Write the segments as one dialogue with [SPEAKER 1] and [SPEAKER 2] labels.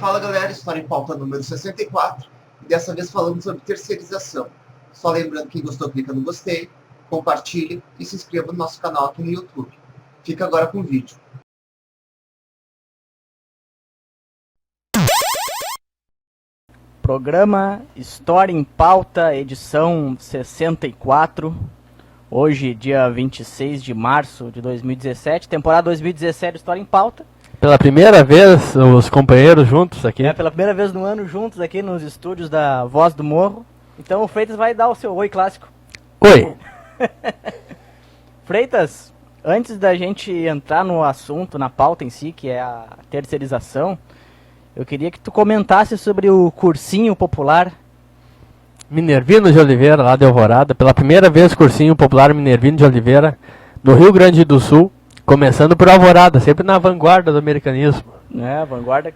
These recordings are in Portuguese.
[SPEAKER 1] Fala galera, História em Pauta número 64 e dessa vez falando sobre terceirização. Só lembrando que quem gostou, clica no gostei, compartilhe e se inscreva no nosso canal aqui no YouTube. Fica agora com o vídeo.
[SPEAKER 2] Programa História em Pauta, edição 64. Hoje, dia 26 de março de 2017, temporada 2017 História em Pauta.
[SPEAKER 3] Pela primeira vez, os companheiros juntos aqui.
[SPEAKER 2] Pela primeira vez no ano, juntos aqui nos estúdios da Voz do Morro. Então o Freitas vai dar o seu oi clássico.
[SPEAKER 3] Oi!
[SPEAKER 2] Freitas, antes da gente entrar no assunto, na pauta em si, que é a terceirização, eu queria que tu comentasse sobre o cursinho popular.
[SPEAKER 3] Minervino de Oliveira, lá de Alvorada. Pela primeira vez, cursinho popular Minervino de Oliveira, no Rio Grande do Sul. Começando por Alvorada, sempre na vanguarda do americanismo.
[SPEAKER 2] Vanguarda,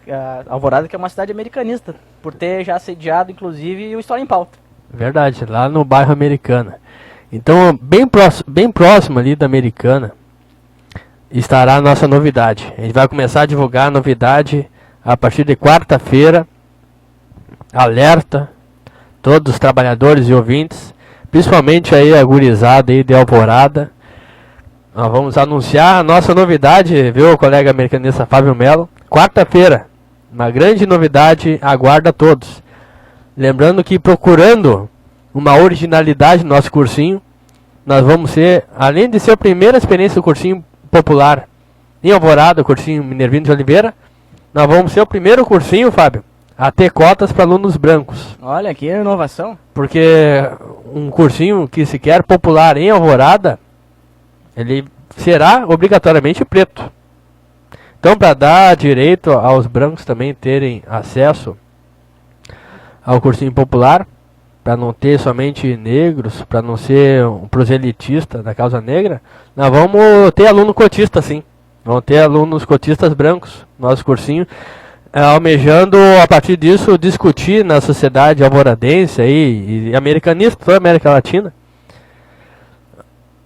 [SPEAKER 2] Alvorada que é uma cidade americanista, por ter já sediado, inclusive, o História em Pauta.
[SPEAKER 3] Verdade, lá no bairro Americana. Então, bem próximo ali da Americana, estará a nossa novidade. A gente vai começar a divulgar a novidade a partir de quarta-feira. Alerta todos os trabalhadores e ouvintes, principalmente aí a gurizada aí de Alvorada. Nós vamos anunciar a nossa novidade, viu, colega americanista Fábio Melo? Quarta-feira, uma grande novidade, aguarda todos. Lembrando que procurando uma originalidade no nosso cursinho, nós vamos ser, além de ser a primeira experiência do cursinho popular em Alvorada, o cursinho Minervino de Oliveira, nós vamos ser o primeiro cursinho, Fábio, a ter cotas para alunos brancos.
[SPEAKER 2] Olha, que inovação.
[SPEAKER 3] Porque um cursinho que se quer popular em Alvorada, ele será obrigatoriamente preto. Então, para dar direito aos brancos também terem acesso ao cursinho popular, para não ter somente negros, para não ser um proselitista da causa negra, nós vamos ter aluno cotista, sim. Vamos ter alunos cotistas brancos no nosso cursinho, almejando, a partir disso, discutir na sociedade alvoradense e americanista, toda a América Latina.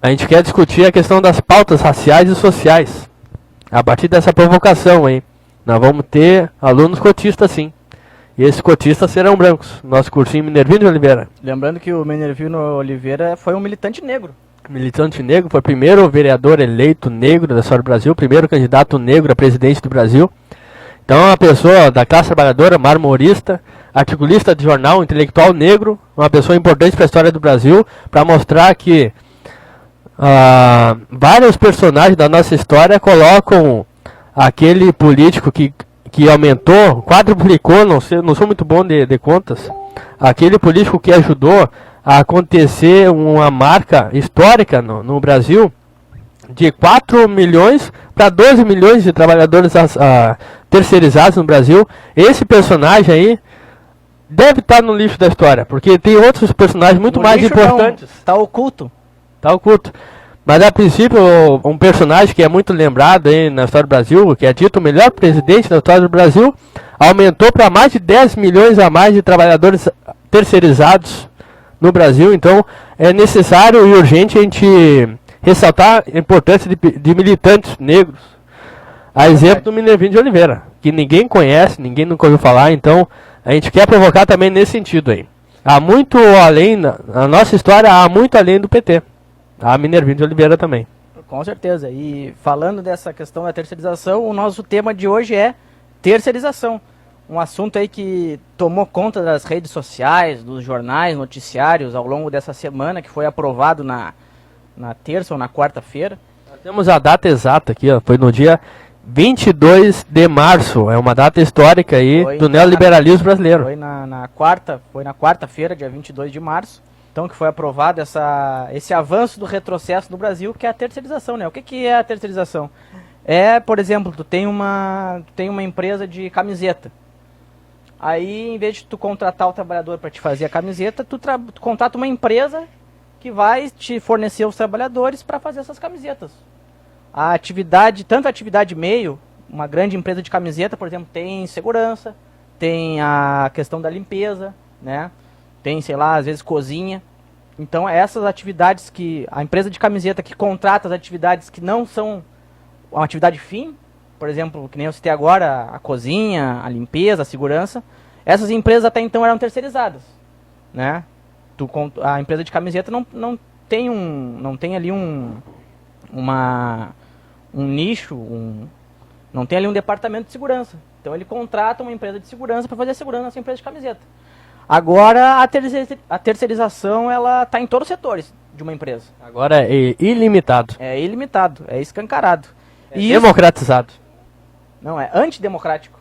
[SPEAKER 3] A gente quer discutir a questão das pautas raciais e sociais. A partir dessa provocação aí, nós vamos ter alunos cotistas, sim. E esses cotistas serão brancos. Nosso cursinho Minervino de Oliveira.
[SPEAKER 2] Lembrando que o Minervino Oliveira foi um militante negro.
[SPEAKER 3] Militante negro, foi o primeiro vereador eleito negro da história do Brasil, primeiro candidato negro a presidente do Brasil. Então é uma pessoa da classe trabalhadora, marmorista, articulista de jornal, intelectual negro, uma pessoa importante para a história do Brasil, para mostrar que vários personagens da nossa história colocam aquele político que aumentou, quadruplicou, não sou muito bom de contas, aquele político que ajudou a acontecer uma marca histórica no Brasil, de 4 milhões para 12 milhões de trabalhadores terceirizados no Brasil. Esse personagem aí deve estar no lixo da história, porque tem outros personagens muito mais importantes.
[SPEAKER 2] Está oculto.
[SPEAKER 3] Tá oculto. Mas a princípio, um personagem que é muito lembrado aí na história do Brasil, que é dito o melhor presidente da história do Brasil, aumentou para mais de 10 milhões a mais de trabalhadores terceirizados no Brasil. Então é necessário e urgente a gente ressaltar a importância de militantes negros. A exemplo do Minervino de Oliveira, que ninguém conhece, ninguém nunca ouviu falar. Então a gente quer provocar também nesse sentido aí. Há muito além, na nossa história, há muito além do PT. A Minervino de Oliveira também.
[SPEAKER 2] Com certeza. E falando dessa questão da terceirização, o nosso tema de hoje é terceirização. Um assunto aí que tomou conta das redes sociais, dos jornais, noticiários ao longo dessa semana, que foi aprovado na terça ou na quarta-feira.
[SPEAKER 3] Nós temos a data exata aqui, ó, foi no dia 22 de março, é uma data histórica aí do neoliberalismo brasileiro.
[SPEAKER 2] Foi na quarta-feira, dia 22 de março. Então, que foi aprovado esse avanço do retrocesso no Brasil, que é a terceirização, né? O que é a terceirização? Por exemplo, tu tem uma empresa de camiseta. Aí, em vez de tu contratar o trabalhador para te fazer a camiseta, tu contrata uma empresa que vai te fornecer os trabalhadores para fazer essas camisetas. A atividade, tanto a atividade meio, uma grande empresa de camiseta, por exemplo, tem segurança, tem a questão da limpeza, né? Tem, sei lá, às vezes cozinha. Então, essas atividades que a empresa de camiseta que contrata as atividades que não são uma atividade fim, por exemplo, que nem eu citei agora, a cozinha, a limpeza, a segurança, essas empresas até então eram terceirizadas, né? A empresa de camiseta não tem ali um nicho, não tem ali um departamento de segurança. Então ele contrata uma empresa de segurança para fazer a segurança nessa empresa de camiseta. Agora a terceirização ela está em todos os setores de uma empresa.
[SPEAKER 3] Agora é ilimitado.
[SPEAKER 2] É ilimitado, é escancarado.
[SPEAKER 3] É democratizado.
[SPEAKER 2] Não, é antidemocrático.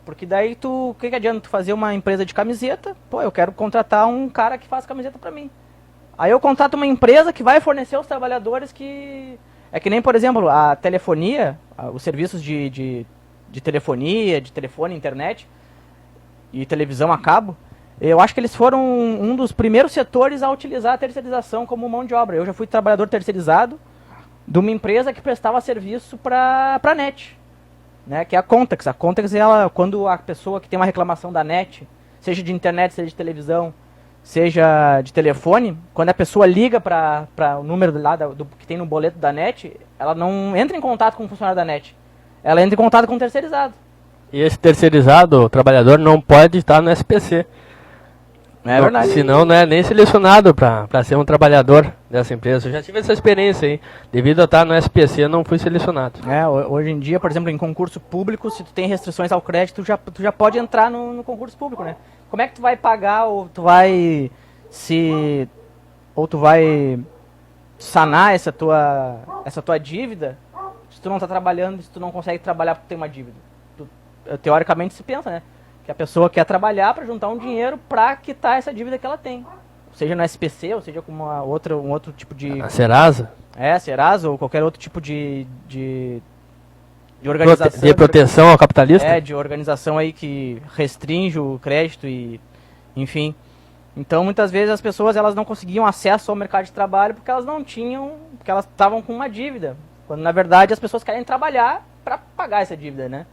[SPEAKER 2] Porque daí o que adianta tu fazer uma empresa de camiseta? Pô, eu quero contratar um cara que faz camiseta para mim. Aí eu contrato uma empresa que vai fornecer aos trabalhadores que... É que nem, por exemplo, a telefonia, os serviços de telefonia, de telefone, internet e televisão a cabo, eu acho que eles foram um dos primeiros setores a utilizar a terceirização como mão de obra. Eu já fui trabalhador terceirizado de uma empresa que prestava serviço para a NET, né, que é a Contax. A Contax, ela, quando a pessoa que tem uma reclamação da NET, seja de internet, seja de televisão, seja de telefone, quando a pessoa liga para o número lá que tem no boleto da NET, ela não entra em contato com o funcionário da NET. Ela entra em contato com o terceirizado.
[SPEAKER 3] E esse terceirizado, o trabalhador, não pode estar no SPC.
[SPEAKER 2] É verdade.
[SPEAKER 3] Senão não é nem selecionado para ser um trabalhador dessa empresa. Eu já tive essa experiência aí. Devido a estar no SPC, eu não fui selecionado.
[SPEAKER 2] Hoje em dia, por exemplo, em concurso público, se tu tem restrições ao crédito, tu já pode entrar no concurso público, né? Como é que tu vai pagar ou tu vai sanar essa tua dívida se tu não está trabalhando, se tu não consegue trabalhar porque tem uma dívida? Teoricamente se pensa, né? Que a pessoa quer trabalhar para juntar um dinheiro para quitar essa dívida que ela tem. Seja no SPC, ou seja com um outro tipo de...
[SPEAKER 3] A Serasa?
[SPEAKER 2] Serasa, ou qualquer outro tipo de organização.
[SPEAKER 3] De proteção ao capitalista?
[SPEAKER 2] De organização aí que restringe o crédito e... Enfim. Então, muitas vezes as pessoas elas não conseguiam acesso ao mercado de trabalho porque elas não tinham... Porque elas estavam com uma dívida. Quando, na verdade, as pessoas querem trabalhar para pagar essa dívida, né?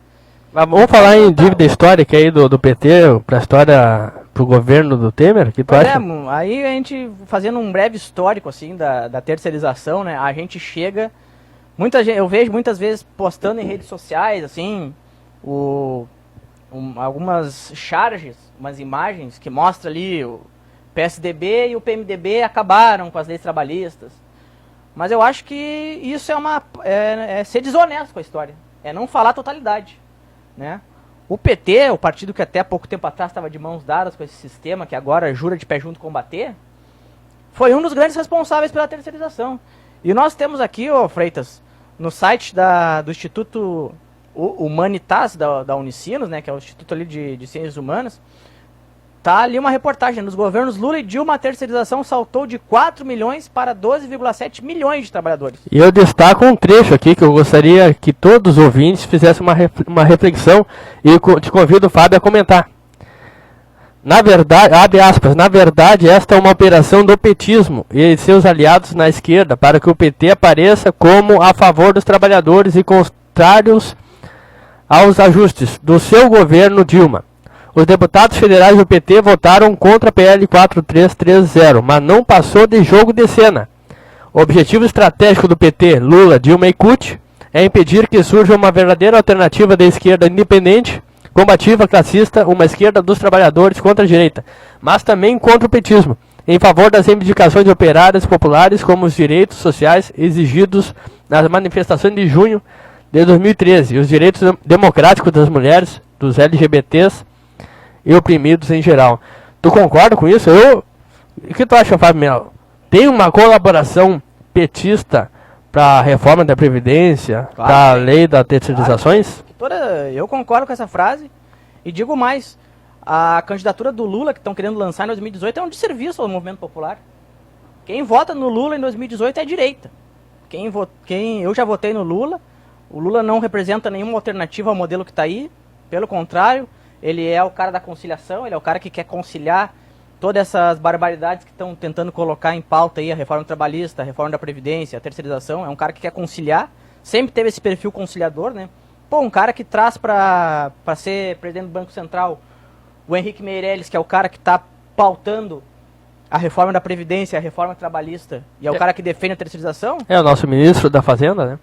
[SPEAKER 3] Vamos falar em dívida histórica aí do PT, pro governo do Temer, que tu acha?
[SPEAKER 2] Aí a gente, fazendo um breve histórico, assim, da terceirização, né, a gente chega, eu vejo muitas vezes postando em redes sociais, assim, algumas charges, umas imagens que mostram ali o PSDB e o PMDB acabaram com as leis trabalhistas, mas eu acho que isso é ser desonesto com a história, é não falar a totalidade. Né? O PT, o partido que até pouco tempo atrás estava de mãos dadas com esse sistema, que agora jura de pé junto combater, foi um dos grandes responsáveis pela terceirização. E nós temos aqui, Freitas, no site do Instituto Humanitas da Unicinos, né, que é o Instituto ali de Ciências Humanas, tá ali uma reportagem. Nos governos Lula e Dilma, a terceirização saltou de 4 milhões para 12,7 milhões de trabalhadores. E
[SPEAKER 3] eu destaco um trecho aqui que eu gostaria que todos os ouvintes fizessem uma reflexão e te convido, Fábio, a comentar. Na verdade, abre aspas, na verdade esta é uma operação do petismo e seus aliados na esquerda para que o PT apareça como a favor dos trabalhadores e contrários aos ajustes do seu governo Dilma. Os deputados federais do PT votaram contra a PL 4330, mas não passou de jogo de cena. O objetivo estratégico do PT, Lula, Dilma e CUT, é impedir que surja uma verdadeira alternativa da esquerda independente, combativa, classista, uma esquerda dos trabalhadores contra a direita, mas também contra o petismo, em favor das reivindicações operárias populares como os direitos sociais exigidos nas manifestações de junho de 2013, e os direitos democráticos das mulheres, dos LGBTs, e oprimidos em geral. Tu concorda com isso? O que tu acha, Fábio Melo? Tem uma colaboração petista para a reforma da Previdência,
[SPEAKER 2] claro,
[SPEAKER 3] para a lei das terceirizações?
[SPEAKER 2] Claro. Eu concordo com essa frase e digo mais, a candidatura do Lula que estão querendo lançar em 2018 é um desserviço ao movimento popular. Quem vota no Lula em 2018 é a direita. Eu já votei no Lula, o Lula não representa nenhuma alternativa ao modelo que está aí, pelo contrário, ele é o cara da conciliação, ele é o cara que quer conciliar todas essas barbaridades que estão tentando colocar em pauta aí, a reforma trabalhista, a reforma da Previdência, a terceirização, é um cara que quer conciliar, sempre teve esse perfil conciliador, né? Pô, um cara que traz para ser presidente do Banco Central o Henrique Meirelles, que é o cara que está pautando a reforma da Previdência, a reforma trabalhista, e é o cara que defende a terceirização.
[SPEAKER 3] É o nosso ministro da Fazenda, né?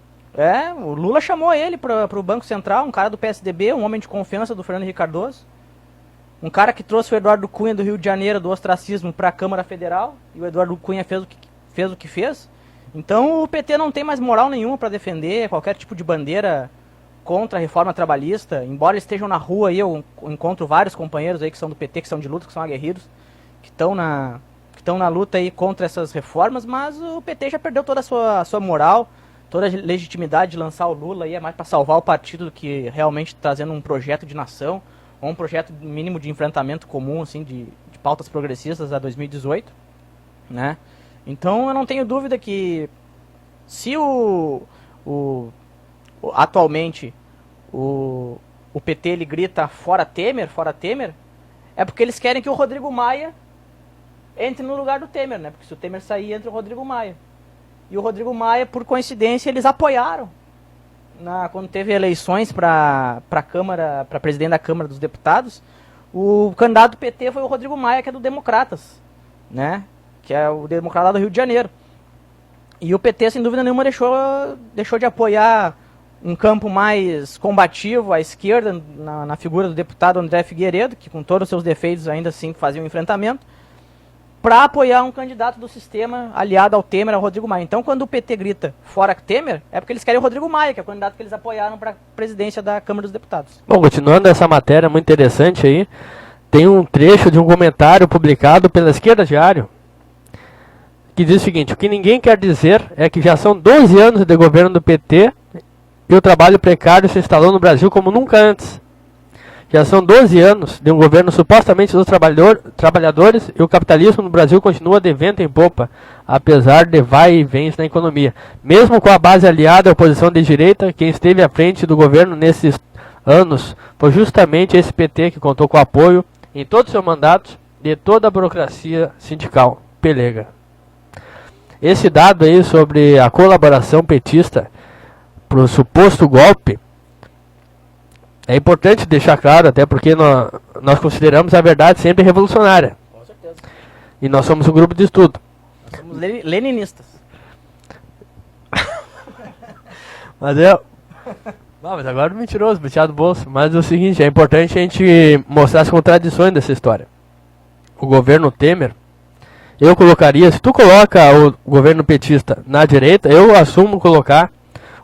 [SPEAKER 2] O Lula chamou ele pro Banco Central, um cara do PSDB, um homem de confiança do Fernando Henrique Cardoso. Um cara que trouxe o Eduardo Cunha do Rio de Janeiro, do ostracismo, para a Câmara Federal. E o Eduardo Cunha fez o que fez. Então o PT não tem mais moral nenhuma para defender qualquer tipo de bandeira contra a reforma trabalhista. Embora eles estejam na rua aí, eu encontro vários companheiros aí que são do PT, que são de luta, que são aguerridos, que estão na luta aí contra essas reformas, mas o PT já perdeu toda a sua moral, toda a legitimidade de lançar o Lula aí, é mais para salvar o partido do que realmente trazendo um projeto de nação, ou um projeto mínimo de enfrentamento comum, assim, de pautas progressistas a 2018, né? Então eu não tenho dúvida que se atualmente o PT ele grita fora Temer, é porque eles querem que o Rodrigo Maia entre no lugar do Temer, né? Porque se o Temer sair, entra o Rodrigo Maia. E o Rodrigo Maia, por coincidência, eles apoiaram quando teve eleições para Câmara, para presidente da Câmara dos Deputados. O candidato do PT foi o Rodrigo Maia, que é do Democratas, né? Que é o Democrata do Rio de Janeiro. E o PT, sem dúvida nenhuma, deixou de apoiar um campo mais combativo à esquerda, na figura do deputado André Figueiredo, que com todos os seus defeitos ainda assim fazia um enfrentamento, para apoiar um candidato do sistema aliado ao Temer, ao Rodrigo Maia. Então, quando o PT grita fora Temer, é porque eles querem o Rodrigo Maia, que é o candidato que eles apoiaram para a presidência da Câmara dos Deputados.
[SPEAKER 3] Bom, continuando essa matéria muito interessante aí, tem um trecho de um comentário publicado pela Esquerda Diário, que diz o seguinte: o que ninguém quer dizer é que já são 12 anos de governo do PT e o trabalho precário se instalou no Brasil como nunca antes. Já são 12 anos de um governo supostamente dos trabalhadores e o capitalismo no Brasil continua de vento em popa, apesar de vai e vens na economia. Mesmo com a base aliada à oposição de direita, quem esteve à frente do governo nesses anos foi justamente esse PT que contou com o apoio em todos os seus mandatos de toda a burocracia sindical. Pelega. Esse dado aí sobre a colaboração petista para o suposto golpe é importante deixar claro, até porque nós consideramos a verdade sempre revolucionária.
[SPEAKER 2] Com certeza.
[SPEAKER 3] E nós somos um grupo de estudo.
[SPEAKER 2] Nós somos leninistas.
[SPEAKER 3] Mas mas agora é mentiroso, bichado do bolso. Mas é o seguinte, é importante a gente mostrar as contradições dessa história. O governo Temer, eu colocaria, se tu coloca o governo petista na direita, eu assumo colocar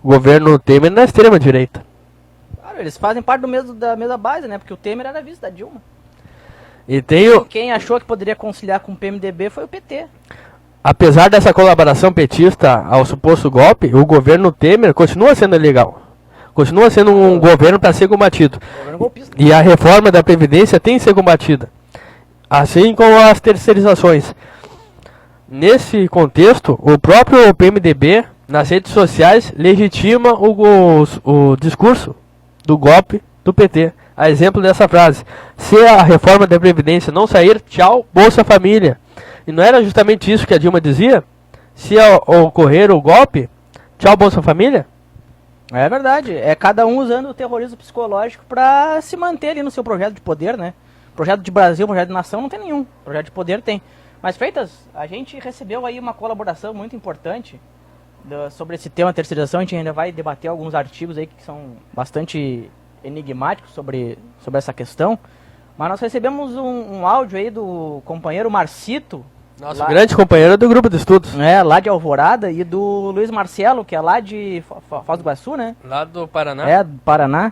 [SPEAKER 3] o governo Temer na extrema direita.
[SPEAKER 2] Eles fazem parte da mesma base, né? Porque o Temer era vice da Dilma.
[SPEAKER 3] E
[SPEAKER 2] quem achou que poderia conciliar com o PMDB foi o PT.
[SPEAKER 3] Apesar dessa colaboração petista ao suposto golpe, o governo Temer continua sendo ilegal. Continua sendo um governo para ser combatido. E a reforma da Previdência tem que ser combatida. Assim como as terceirizações. Nesse contexto, o próprio PMDB, nas redes sociais, legitima o discurso do golpe do PT. A exemplo dessa frase: se a reforma da Previdência não sair, tchau, Bolsa Família. E não era justamente isso que a Dilma dizia? Se ocorrer o golpe, tchau, Bolsa Família?
[SPEAKER 2] É verdade. É cada um usando o terrorismo psicológico para se manter ali no seu projeto de poder, né? Projeto de Brasil, projeto de nação não tem nenhum. Projeto de poder tem. Mas, Freitas, a gente recebeu aí uma colaboração muito importante sobre esse tema terceirização. A gente ainda vai debater alguns artigos aí que são bastante enigmáticos sobre essa questão. Mas nós recebemos um áudio aí do companheiro Marcito.
[SPEAKER 3] Nosso grande companheiro do grupo de estudos.
[SPEAKER 2] Lá de Alvorada, e do Luiz Marcelo, que é lá de Foz do Iguaçu, né?
[SPEAKER 3] Lá do Paraná.
[SPEAKER 2] Do Paraná.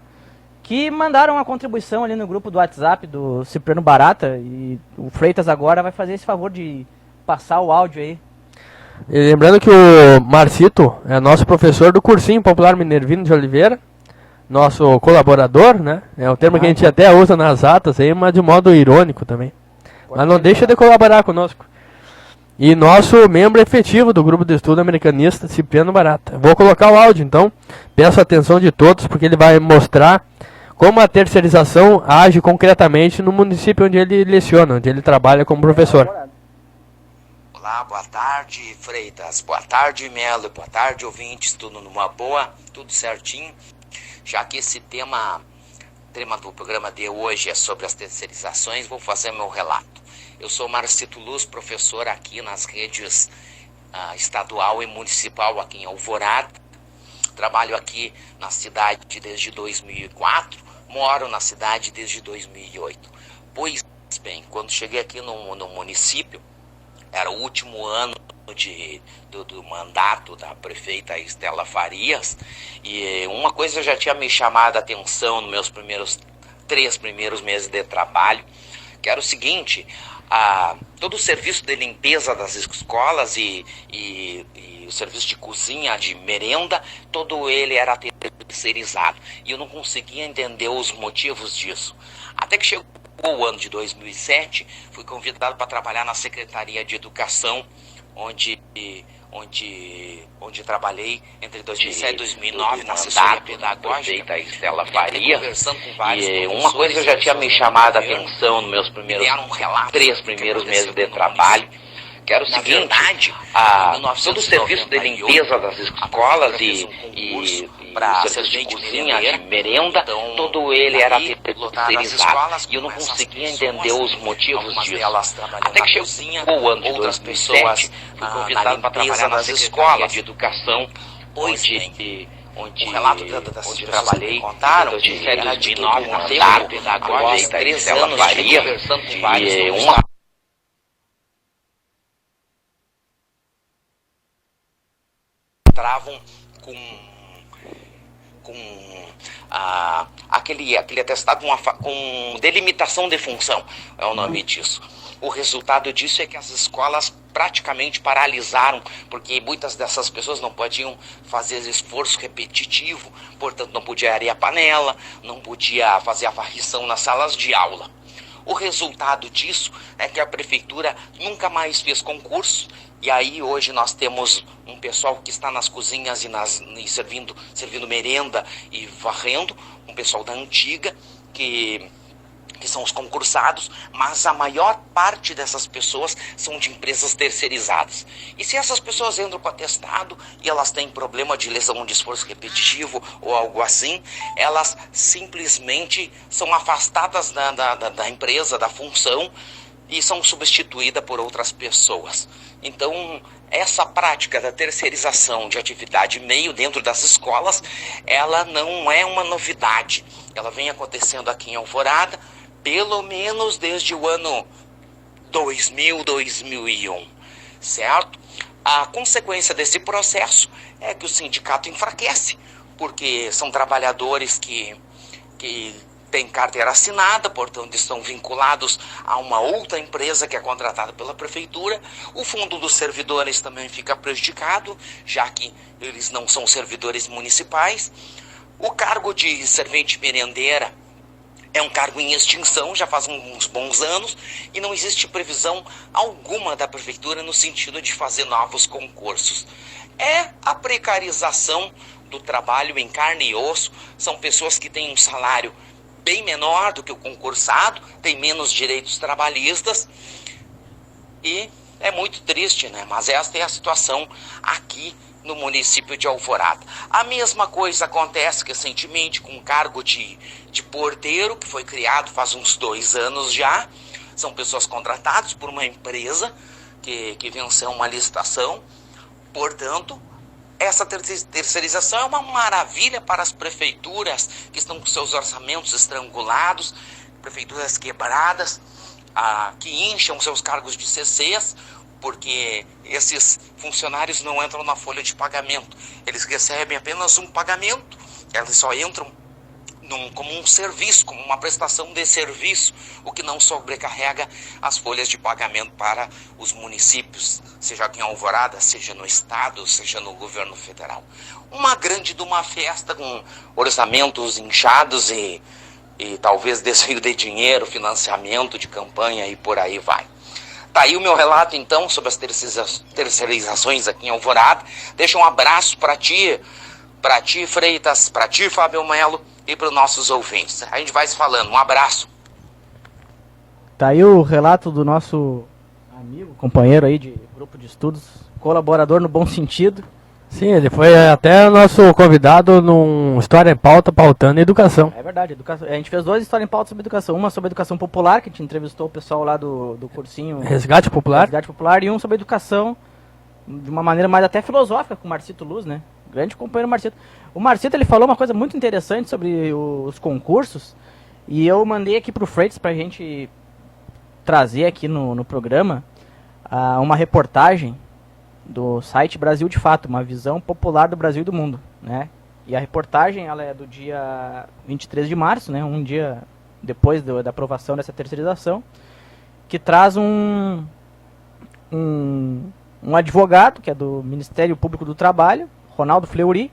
[SPEAKER 2] Que mandaram uma contribuição ali no grupo do WhatsApp do Cipriano Barata. E o Freitas agora vai fazer esse favor de passar o áudio aí.
[SPEAKER 3] E lembrando que o Marcito é nosso professor do cursinho Popular Minervino de Oliveira. Nosso colaborador, né? É o termo que a gente até usa nas atas aí, mas de modo irônico também. Mas não deixa de colaborar conosco. E nosso membro efetivo do grupo de estudo americanista, Cipriano Barata. Vou colocar o áudio, então. Peço a atenção de todos, porque ele vai mostrar como a terceirização age concretamente no município onde ele leciona, onde ele trabalha como professor.
[SPEAKER 4] Olá, boa tarde, Freitas. Boa tarde, Melo. Boa tarde, ouvintes. Tudo numa boa? Tudo certinho? Já que esse tema do programa de hoje é sobre as terceirizações, vou fazer meu relato. Eu sou Marcito Luz, professor aqui nas redes estadual e municipal aqui em Alvorada. Trabalho aqui na cidade desde 2004, moro na cidade desde 2008. Pois bem, quando cheguei aqui no município, era o último ano do mandato da prefeita Estela Farias, e uma coisa já tinha me chamado a atenção nos meus 3 primeiros meses de trabalho, que era o seguinte: todo o serviço de limpeza das escolas e o serviço de cozinha, de merenda, todo ele era terceirizado. E eu não conseguia entender os motivos disso. Até que chegou o ano de 2007, fui convidado para trabalhar na Secretaria de Educação, onde trabalhei entre 2007 e 2009 na assessoria pedagógica da Estela Farias. E uma coisa já tinha me chamado a atenção nos meus 3 primeiros meses de trabalho, que era o seguinte: todo o serviço de limpeza das escolas e para serviço de cozinha, de merenda, todo ele era terceirizado. E eu não conseguia entender os motivos disso. Até que chegou o ano de 2007, fui convidado para trabalhar na Secretaria de Educação, onde o relato onde trabalhei contaram de 2009 na assessoria pedagógica, 3 anos conversando com vários entravam com aquele atestado com delimitação de função, é o nome disso. O resultado disso é que as escolas praticamente paralisaram, porque muitas dessas pessoas não podiam fazer esforço repetitivo, portanto não podia arear a panela, não podia fazer a varrição nas salas de aula. O resultado disso é que a prefeitura nunca mais fez concurso, e aí hoje nós temos um pessoal que está nas cozinhas e servindo merenda e varrendo, um pessoal da antiga, que são os concursados, mas a maior parte dessas pessoas são de empresas terceirizadas. E se essas pessoas entram com atestado e elas têm problema de lesão de esforço repetitivo ou algo assim, elas simplesmente são afastadas da empresa, da função, e são substituídas por outras pessoas. Então, essa prática da terceirização de atividade meio dentro das escolas, ela não é uma novidade. Ela vem acontecendo aqui em Alvorada, pelo menos desde o ano 2000, 2001, certo? A consequência desse processo é que o sindicato enfraquece, porque são trabalhadores que têm carteira assinada, portanto estão vinculados a uma outra empresa que é contratada pela prefeitura. O fundo dos servidores também fica prejudicado, já que eles não são servidores municipais. O cargo de servente merendeira é um cargo em extinção, já faz uns bons anos, e não existe previsão alguma da prefeitura no sentido de fazer novos concursos. É a precarização do trabalho em carne e osso, são pessoas que têm um salário bem menor do que o concursado, têm menos direitos trabalhistas, e é muito triste, né? Mas esta é a situação aqui no município de Alvorada. A mesma coisa acontece recentemente com o cargo de porteiro, que foi criado faz uns 2 anos já. São pessoas contratadas por uma empresa que venceu uma licitação. Portanto, essa terceirização é uma maravilha para as prefeituras que estão com seus orçamentos estrangulados, prefeituras quebradas, que incham seus cargos de CCs, porque esses funcionários não entram na folha de pagamento. Eles recebem apenas um pagamento, eles só entram como um serviço, como uma prestação de serviço, o que não sobrecarrega as folhas de pagamento para os municípios, seja aqui em Alvorada, seja no estado, seja no governo federal. Uma grande de uma festa com orçamentos inchados e talvez desvio de dinheiro, financiamento de campanha e por aí vai. Tá aí o meu relato, então, sobre as terceirizações aqui em Alvorada. Deixa um abraço para ti, Freitas, para ti, Fábio Melo, e para os nossos ouvintes. A gente vai se falando. Um abraço.
[SPEAKER 2] Tá aí o relato do nosso amigo, companheiro aí de grupo de estudos, colaborador no bom sentido.
[SPEAKER 3] Sim, ele foi até nosso convidado num História em Pauta, pautando educação.
[SPEAKER 2] É verdade, a gente fez 2 histórias em pauta sobre educação. Uma sobre educação popular, que a gente entrevistou o pessoal lá do cursinho
[SPEAKER 3] Resgate Popular.
[SPEAKER 2] E um sobre educação de uma maneira mais até filosófica, com o Marcito Luz, né? Grande companheiro Marcito. O Marcito, ele falou uma coisa muito interessante sobre os concursos, e eu mandei aqui pro Freitas pra gente trazer aqui no programa uma reportagem do site Brasil de Fato, uma visão popular do Brasil e do mundo, né? E a reportagem, ela é do dia 23 de março, né? Um dia depois da aprovação dessa terceirização, que traz um advogado, que é do Ministério Público do Trabalho, Ronaldo Fleury,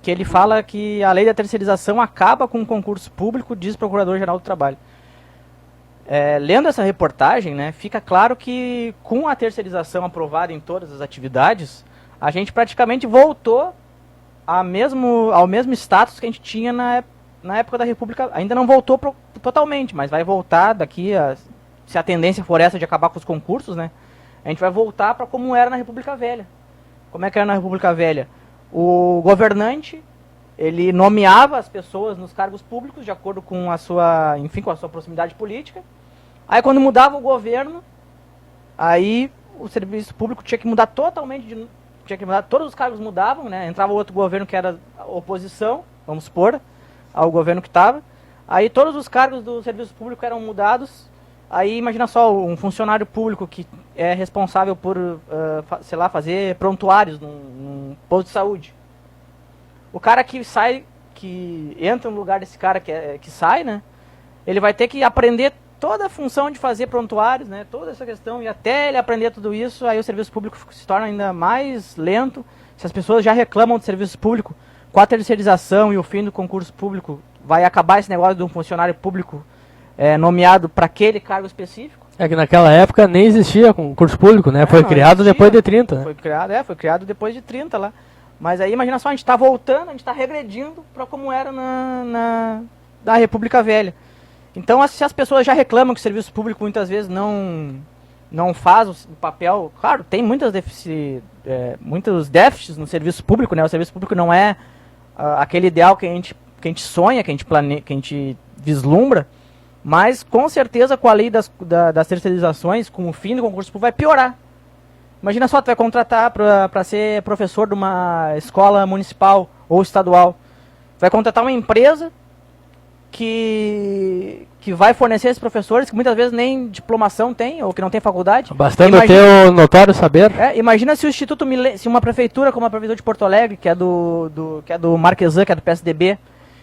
[SPEAKER 2] que ele fala que a lei da terceirização acaba com o concurso público, diz o Procurador-Geral do Trabalho. Lendo essa reportagem, né, fica claro que com a terceirização aprovada em todas as atividades, a gente praticamente voltou ao mesmo status que a gente tinha na época da República. Ainda não voltou totalmente, mas vai voltar daqui, se a tendência for essa de acabar com os concursos, né, a gente vai voltar para como era na República Velha. Como é que era na República Velha? O governante, ele nomeava as pessoas nos cargos públicos de acordo com a sua proximidade política. Aí quando mudava o governo, aí o serviço público tinha que mudar totalmente, todos os cargos mudavam, né? Entrava outro governo que era a oposição, vamos supor, ao governo que estava. Aí todos os cargos do serviço público eram mudados. Aí imagina só, um funcionário público que é responsável por, fazer prontuários num posto de saúde. O cara que entra no lugar desse cara que sai, né? Ele vai ter que aprender toda a função de fazer prontuários, né? Toda essa questão, e até ele aprender tudo isso, aí o serviço público se torna ainda mais lento. Se as pessoas já reclamam do serviço público, com a terceirização e o fim do concurso público, vai acabar esse negócio de um funcionário público nomeado para aquele cargo específico.
[SPEAKER 3] É que naquela época nem existia concurso público, né? Foi criado depois de 30. Né?
[SPEAKER 2] Foi criado depois de 30 lá. Mas aí imagina só, a gente está voltando, a gente está regredindo para como era na República Velha. Então, se as pessoas já reclamam que o serviço público muitas vezes não faz o papel... Claro, tem muitos déficits no serviço público, né? O serviço público não é aquele ideal que a gente sonha, que a gente vislumbra, mas com certeza com a lei das terceirizações, com o fim do concurso público, vai piorar. Imagina só, tu vai contratar para ser professor de uma escola municipal ou estadual. Tu vai contratar uma empresa que vai fornecer esses professores que muitas vezes nem diplomação tem, ou que não tem faculdade.
[SPEAKER 3] Bastando ter o notório saber.
[SPEAKER 2] Imagina se o Instituto se uma prefeitura como a Prefeitura de Porto Alegre, que é do Marquesan, que é do PSDB,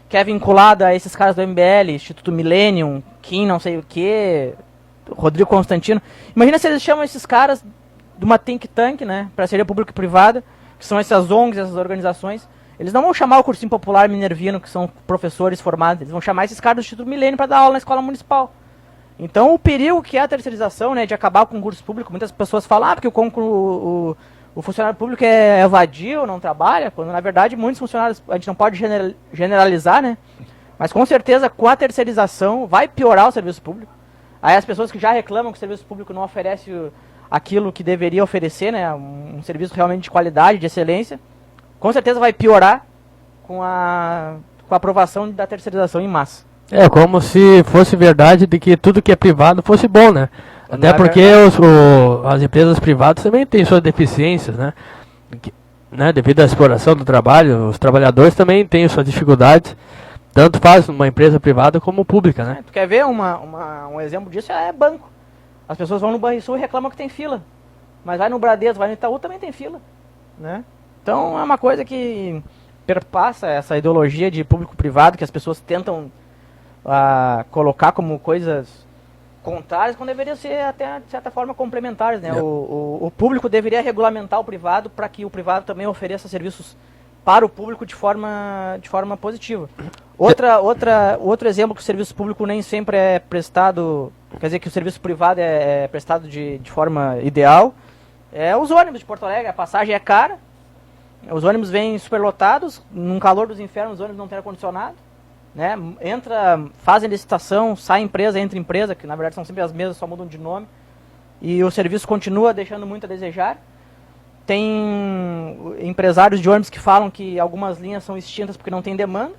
[SPEAKER 2] que é vinculada a esses caras do MBL, Instituto Millennium, Kim não sei o que, Rodrigo Constantino. Imagina se eles chamam esses caras de uma think tank, né, parceria público e privada, que são essas ONGs, essas organizações. Eles não vão chamar o Cursinho Popular Minervino, que são professores formados, eles vão chamar esses caras do Instituto Milênio para dar aula na escola municipal. Então o perigo que é a terceirização, né, de acabar com o concurso público, muitas pessoas falam, porque o funcionário público é vadio, não trabalha, quando na verdade muitos funcionários, a gente não pode generalizar, né, mas com certeza com a terceirização vai piorar o serviço público. Aí as pessoas que já reclamam que o serviço público não oferece aquilo que deveria oferecer, né, um serviço realmente de qualidade, de excelência, com certeza vai piorar com a aprovação da terceirização em massa.
[SPEAKER 3] É como se fosse verdade de que tudo que é privado fosse bom, né? Até porque as empresas privadas também têm suas deficiências, né? Devido à exploração do trabalho, os trabalhadores também têm suas dificuldades. Tanto faz uma empresa privada como pública, né?
[SPEAKER 2] Tu quer ver um exemplo disso? É banco. As pessoas vão no Banrisul e reclamam que tem fila. Mas vai no Bradesco, vai no Itaú, também tem fila, né? Então é uma coisa que perpassa essa ideologia de público-privado que as pessoas tentam colocar como coisas contrárias, quando deveria ser até de certa forma complementares, né? O público deveria regulamentar o privado para que o privado também ofereça serviços para o público de forma positiva. Outro exemplo que o serviço público nem sempre é prestado, quer dizer que o serviço privado é prestado de forma ideal, é os ônibus de Porto Alegre. A passagem é cara, os ônibus vêm superlotados, num calor dos infernos os ônibus não têm ar-condicionado, né? Fazem licitação, sai empresa, entra empresa, que na verdade são sempre as mesmas, só mudam de nome, e o serviço continua deixando muito a desejar. Tem empresários de ônibus que falam que algumas linhas são extintas porque não tem demanda,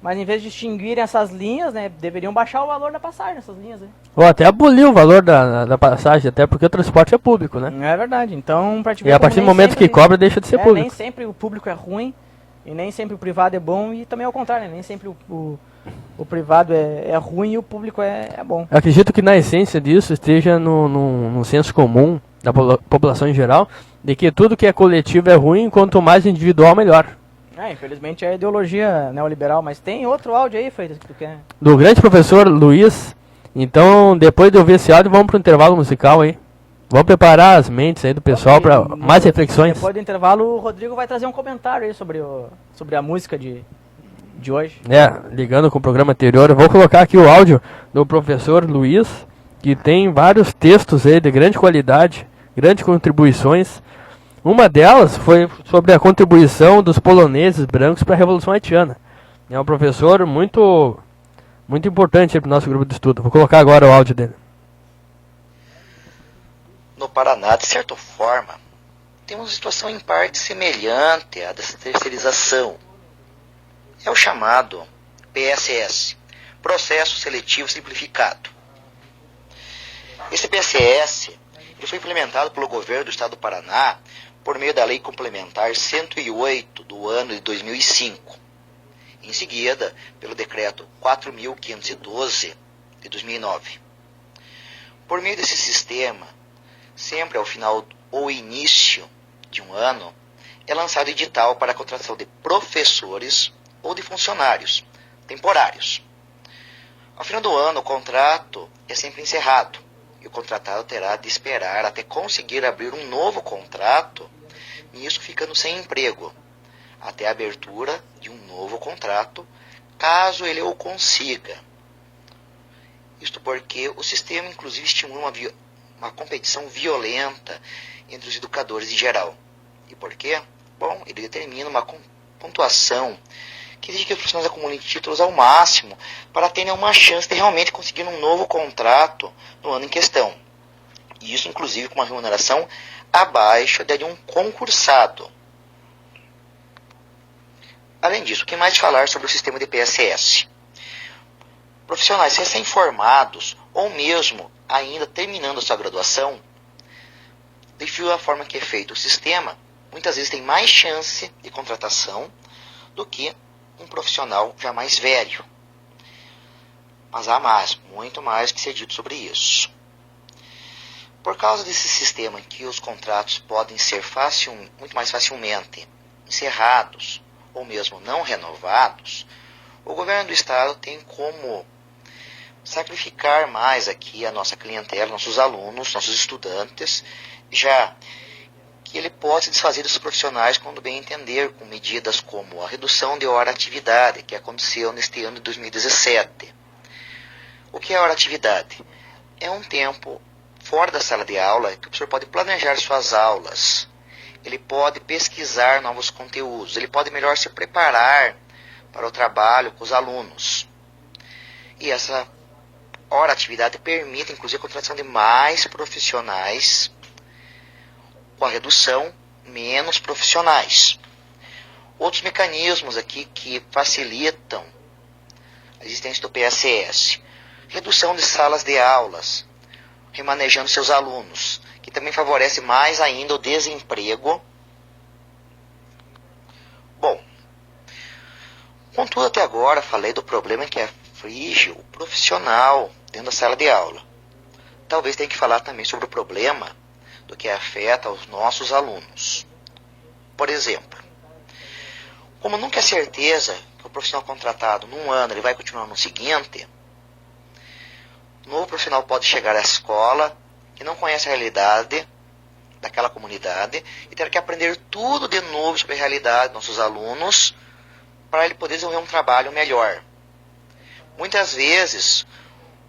[SPEAKER 2] Mas em vez de extinguirem essas linhas, né, deveriam baixar o valor da passagem nessas linhas, né?
[SPEAKER 3] Ou até abolir o valor da passagem, até porque o transporte é público, né?
[SPEAKER 2] É verdade. Então, pra te ver
[SPEAKER 3] E a
[SPEAKER 2] como
[SPEAKER 3] partir do
[SPEAKER 2] nem
[SPEAKER 3] momento
[SPEAKER 2] sempre-
[SPEAKER 3] que cobra, deixa de ser
[SPEAKER 2] nem
[SPEAKER 3] público.
[SPEAKER 2] sempre o público é ruim e nem sempre o privado é bom e também ao contrário, né? Nem sempre o privado é ruim e o público é bom.
[SPEAKER 3] Eu acredito que na essência disso esteja no senso comum da população em geral, de que tudo que é coletivo é ruim, quanto mais individual, melhor.
[SPEAKER 2] Infelizmente é a ideologia neoliberal, mas tem outro áudio aí, Freitas, que tu quer?
[SPEAKER 3] Do grande professor Luiz. Então, depois de ouvir esse áudio, vamos pro intervalo musical aí. Vamos preparar as mentes aí do pessoal para mais reflexões.
[SPEAKER 2] Depois do intervalo, o Rodrigo vai trazer um comentário aí sobre a música de hoje.
[SPEAKER 3] Ligando com o programa anterior, eu vou colocar aqui o áudio do professor Luiz, que tem vários textos aí de grande qualidade, grandes contribuições. Uma delas foi sobre a contribuição dos poloneses brancos para a Revolução Haitiana. É um professor muito importante para o nosso grupo de estudo. Vou colocar agora o áudio dele.
[SPEAKER 5] No Paraná, de certa forma, temos uma situação em parte semelhante à dessa terceirização. É o chamado PSS, Processo Seletivo Simplificado. Esse PSS ele foi implementado pelo governo do estado do Paraná por meio da Lei Complementar 108 do ano de 2005. Em seguida, pelo Decreto 4.512 de 2009. Por meio desse sistema, sempre ao final ou início de um ano, é lançado edital para a contratação de professores ou de funcionários temporários. Ao final do ano, o contrato é sempre encerrado e o contratado terá de esperar até conseguir abrir um novo contrato, nisso ficando sem emprego, até a abertura de um novo contrato, caso ele o consiga. Isto porque o sistema, inclusive, estimula uma competição violenta entre os educadores em geral. E por quê? Bom, ele determina uma pontuação que exige que os profissionais acumulem títulos ao máximo para terem uma chance de realmente conseguir um novo contrato no ano em questão. E isso, inclusive, com uma remuneração abaixo da de um concursado. Além disso, o que mais falar sobre o sistema de PSS? Profissionais recém-formados ou mesmo ainda terminando a sua graduação, devido à forma que é feito o sistema, muitas vezes tem mais chance de contratação do que um profissional já mais velho. Mas há muito mais que ser dito sobre isso. Por causa desse sistema em que os contratos podem ser muito mais facilmente encerrados ou mesmo não renovados, o governo do estado tem como sacrificar mais aqui a nossa clientela, nossos alunos, nossos estudantes, já que ele pode se desfazer desses profissionais quando bem entender, com medidas como a redução de hora-atividade, que aconteceu neste ano de 2017. O que é hora-atividade? É um tempo fora da sala de aula que o professor pode planejar suas aulas, ele pode pesquisar novos conteúdos, ele pode melhor se preparar para o trabalho com os alunos. E essa hora-atividade permite, inclusive, a contratação de mais profissionais, com a redução, menos profissionais. Outros mecanismos aqui que facilitam a existência do PSS. Redução de salas de aulas, remanejando seus alunos, que também favorece mais ainda o desemprego. Bom, contudo, até agora falei do problema que aflige o profissional dentro da sala de aula. Talvez tenha que falar também sobre o problema do que afeta os nossos alunos. Por exemplo, como nunca é certeza que o profissional contratado num ano ele vai continuar no seguinte, o novo profissional pode chegar à escola que não conhece a realidade daquela comunidade e ter que aprender tudo de novo sobre a realidade dos nossos alunos para ele poder desenvolver um trabalho melhor. Muitas vezes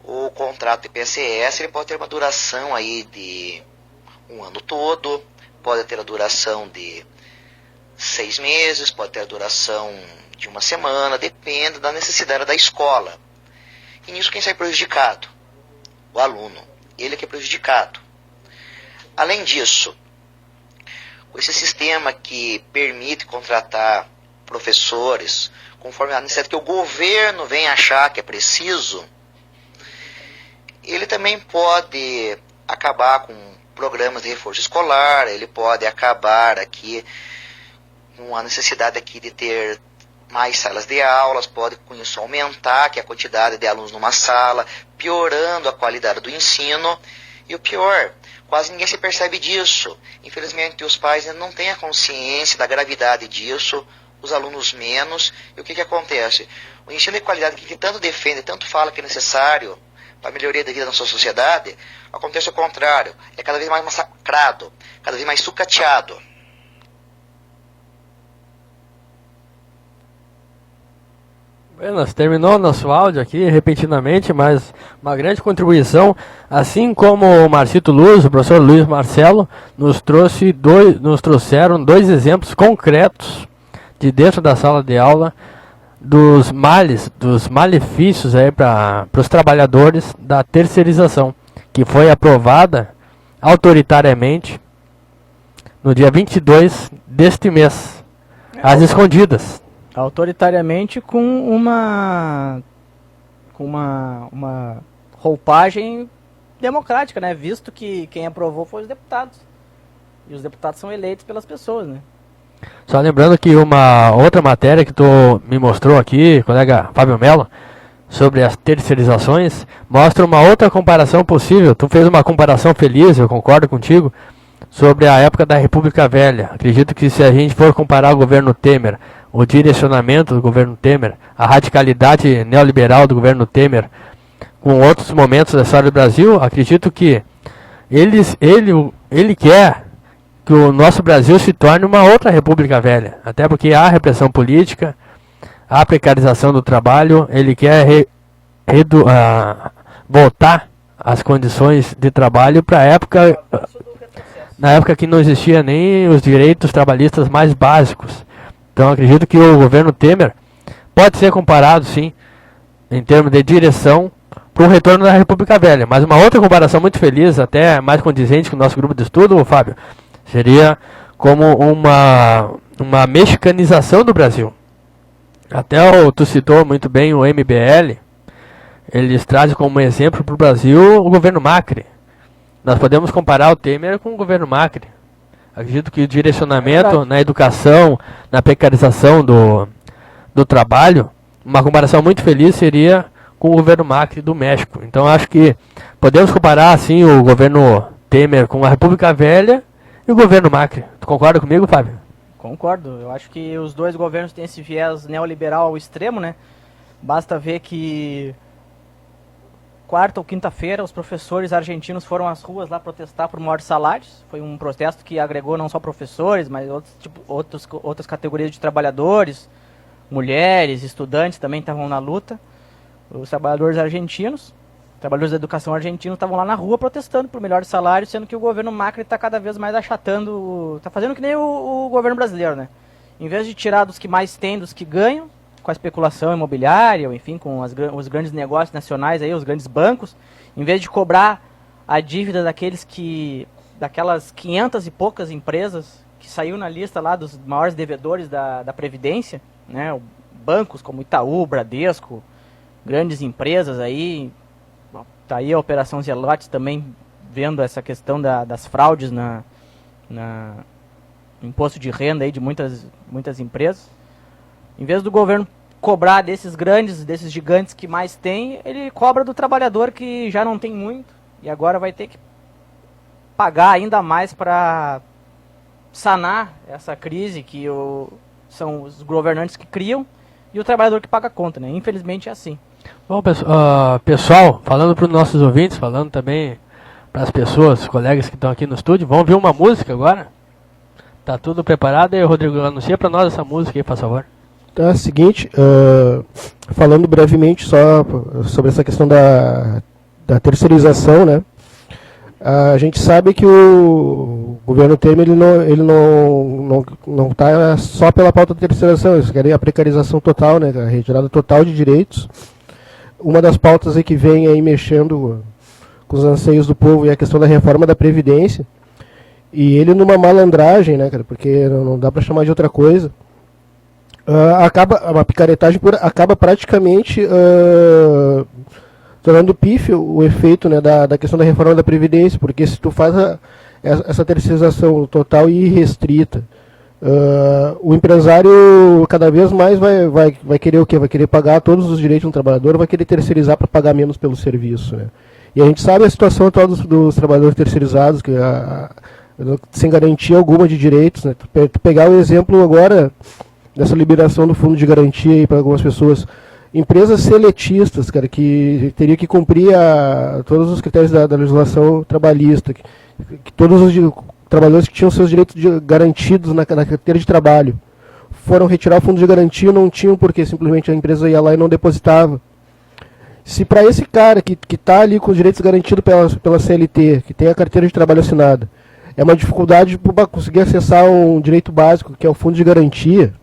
[SPEAKER 5] o contrato de PSS ele pode ter uma duração aí de um ano todo, pode ter a duração de 6 meses, pode ter a duração de uma semana, depende da necessidade da escola. E nisso quem sai prejudicado? O aluno, ele que é prejudicado. Além disso, com esse sistema que permite contratar professores conforme a necessidade que o governo vem achar que é preciso, ele também pode acabar com programas de reforço escolar, ele pode acabar aqui com a necessidade aqui de ter mais salas de aulas, pode com isso aumentar aqui a quantidade de alunos numa sala, piorando a qualidade do ensino. E o pior, quase ninguém se percebe disso. Infelizmente, os pais ainda não têm a consciência da gravidade disso, os alunos menos. E o que acontece? O ensino de qualidade que tanto defende, tanto fala que é necessário para a melhoria da vida da nossa sociedade, acontece o contrário. É cada vez mais massacrado, cada vez mais sucateado.
[SPEAKER 3] Nós terminou nosso áudio aqui repentinamente, mas uma grande contribuição, assim como o Marcito Luz, o professor Luiz Marcelo, nos trouxeram dois exemplos concretos de dentro da sala de aula dos males, dos malefícios aí para os trabalhadores da terceirização, que foi aprovada autoritariamente no dia 22 deste mês, às escondidas.
[SPEAKER 2] Autoritariamente com uma roupagem democrática, né? Visto que quem aprovou foi os deputados. E os deputados são eleitos pelas pessoas, né?
[SPEAKER 3] Só lembrando que uma outra matéria que tu me mostrou aqui, colega Fábio Mello, sobre as terceirizações, mostra uma outra comparação possível. Tu fez uma comparação feliz, eu concordo contigo, sobre a época da República Velha. Acredito que se a gente for comparar o governo Temer, o direcionamento do governo Temer, a radicalidade neoliberal do governo Temer, com outros momentos da história do Brasil, acredito que ele quer que o nosso Brasil se torne uma outra República Velha. Até porque há repressão política, há precarização do trabalho, ele quer voltar as condições de trabalho para a época, na época que não existia nem os direitos trabalhistas mais básicos. Então acredito que o governo Temer pode ser comparado, sim, em termos de direção, para o retorno da República Velha. Mas uma outra comparação muito feliz, até mais condizente com o nosso grupo de estudo, Fábio, seria como uma mexicanização do Brasil. Até tu citou muito bem o MBL, eles trazem como exemplo para o Brasil o governo Macri. Nós podemos comparar o Temer com o governo Macri. Acredito que o direcionamento na educação, na precarização do trabalho, uma comparação muito feliz seria com o governo Macri do México. Então acho que podemos comparar assim o governo Temer com a República Velha e o governo Macri. Tu concorda comigo, Fábio?
[SPEAKER 2] Concordo. Eu acho que os dois governos têm esse viés neoliberal ao extremo, né? Basta ver que quarta ou quinta-feira os professores argentinos foram às ruas lá protestar por maiores salários. Foi um protesto que agregou não só professores, mas outras categorias de trabalhadores, mulheres, estudantes também estavam na luta. Os trabalhadores argentinos, trabalhadores da educação argentinos estavam lá na rua protestando por melhores salários, sendo que o governo Macri está cada vez mais achatando, está fazendo que nem o governo brasileiro, né? Em vez de tirar dos que mais têm, dos que ganham, com a especulação imobiliária, ou enfim, com os grandes negócios nacionais, aí, os grandes bancos, em vez de cobrar a dívida daquelas 500 e poucas empresas que saiu na lista lá dos maiores devedores da Previdência, né? Bancos como Itaú, Bradesco, grandes empresas aí, tá aí a Operação Zelotes também vendo essa questão das fraudes na imposto de renda aí de muitas empresas. Em vez do governo cobrar desses gigantes que mais tem, ele cobra do trabalhador que já não tem muito e agora vai ter que pagar ainda mais para sanar essa crise que são os governantes que criam e o trabalhador que paga a conta, né? Infelizmente é assim.
[SPEAKER 3] Bom, pessoal, falando para os nossos ouvintes, falando também para as pessoas, colegas que estão aqui no estúdio, vamos ver uma música agora? Tá tudo preparado e o Rodrigo anuncia para nós essa música aí, por favor.
[SPEAKER 6] Tá, é o seguinte, falando brevemente só sobre essa questão da terceirização, né? A gente sabe que o governo Temer ele não está só pela pauta da terceirização, eles querem a precarização total, né? A retirada total de direitos. Uma das pautas aí que vem aí mexendo com os anseios do povo é a questão da reforma da Previdência. E ele numa malandragem, né, cara? Porque não dá para chamar de outra coisa. A picaretagem pura acaba praticamente tornando pífio o efeito, né, da questão da reforma da Previdência, porque se tu faz essa terceirização total e irrestrita, o empresário cada vez mais vai querer o quê? Vai querer pagar todos os direitos do trabalhador, vai querer terceirizar para pagar menos pelo serviço, né? E a gente sabe a situação atual dos trabalhadores terceirizados, que sem garantia alguma de direitos, né? Tu pegar o exemplo agora dessa liberação do fundo de garantia para algumas pessoas, empresas seletistas, cara, que teria que cumprir todos os critérios da legislação trabalhista, que todos os trabalhadores que tinham seus direitos garantidos na carteira de trabalho foram retirar o fundo de garantia, não tinham porque simplesmente a empresa ia lá e não depositava. Se para esse cara que está ali com os direitos garantidos pela CLT, que tem a carteira de trabalho assinada, é uma dificuldade para conseguir acessar um direito básico, que é o fundo de garantia,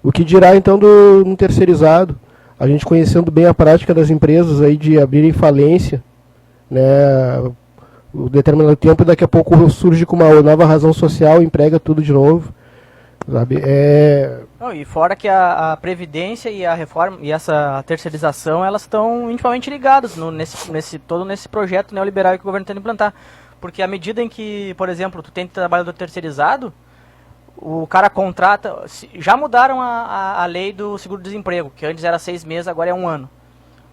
[SPEAKER 6] o que dirá então um terceirizado? A gente conhecendo bem a prática das empresas aí de abrirem falência, né, um determinado tempo, e daqui a pouco surge com uma nova razão social, emprega tudo de novo, sabe?
[SPEAKER 2] Não, e fora que a Previdência e a reforma e essa terceirização, elas estão intimamente ligadas nesse projeto neoliberal que o governo tenta implantar. Porque à medida em que, por exemplo, tu tem trabalhador terceirizado, o cara contrata... Já mudaram a lei do seguro-desemprego, que antes era 6 meses, agora é 1 ano.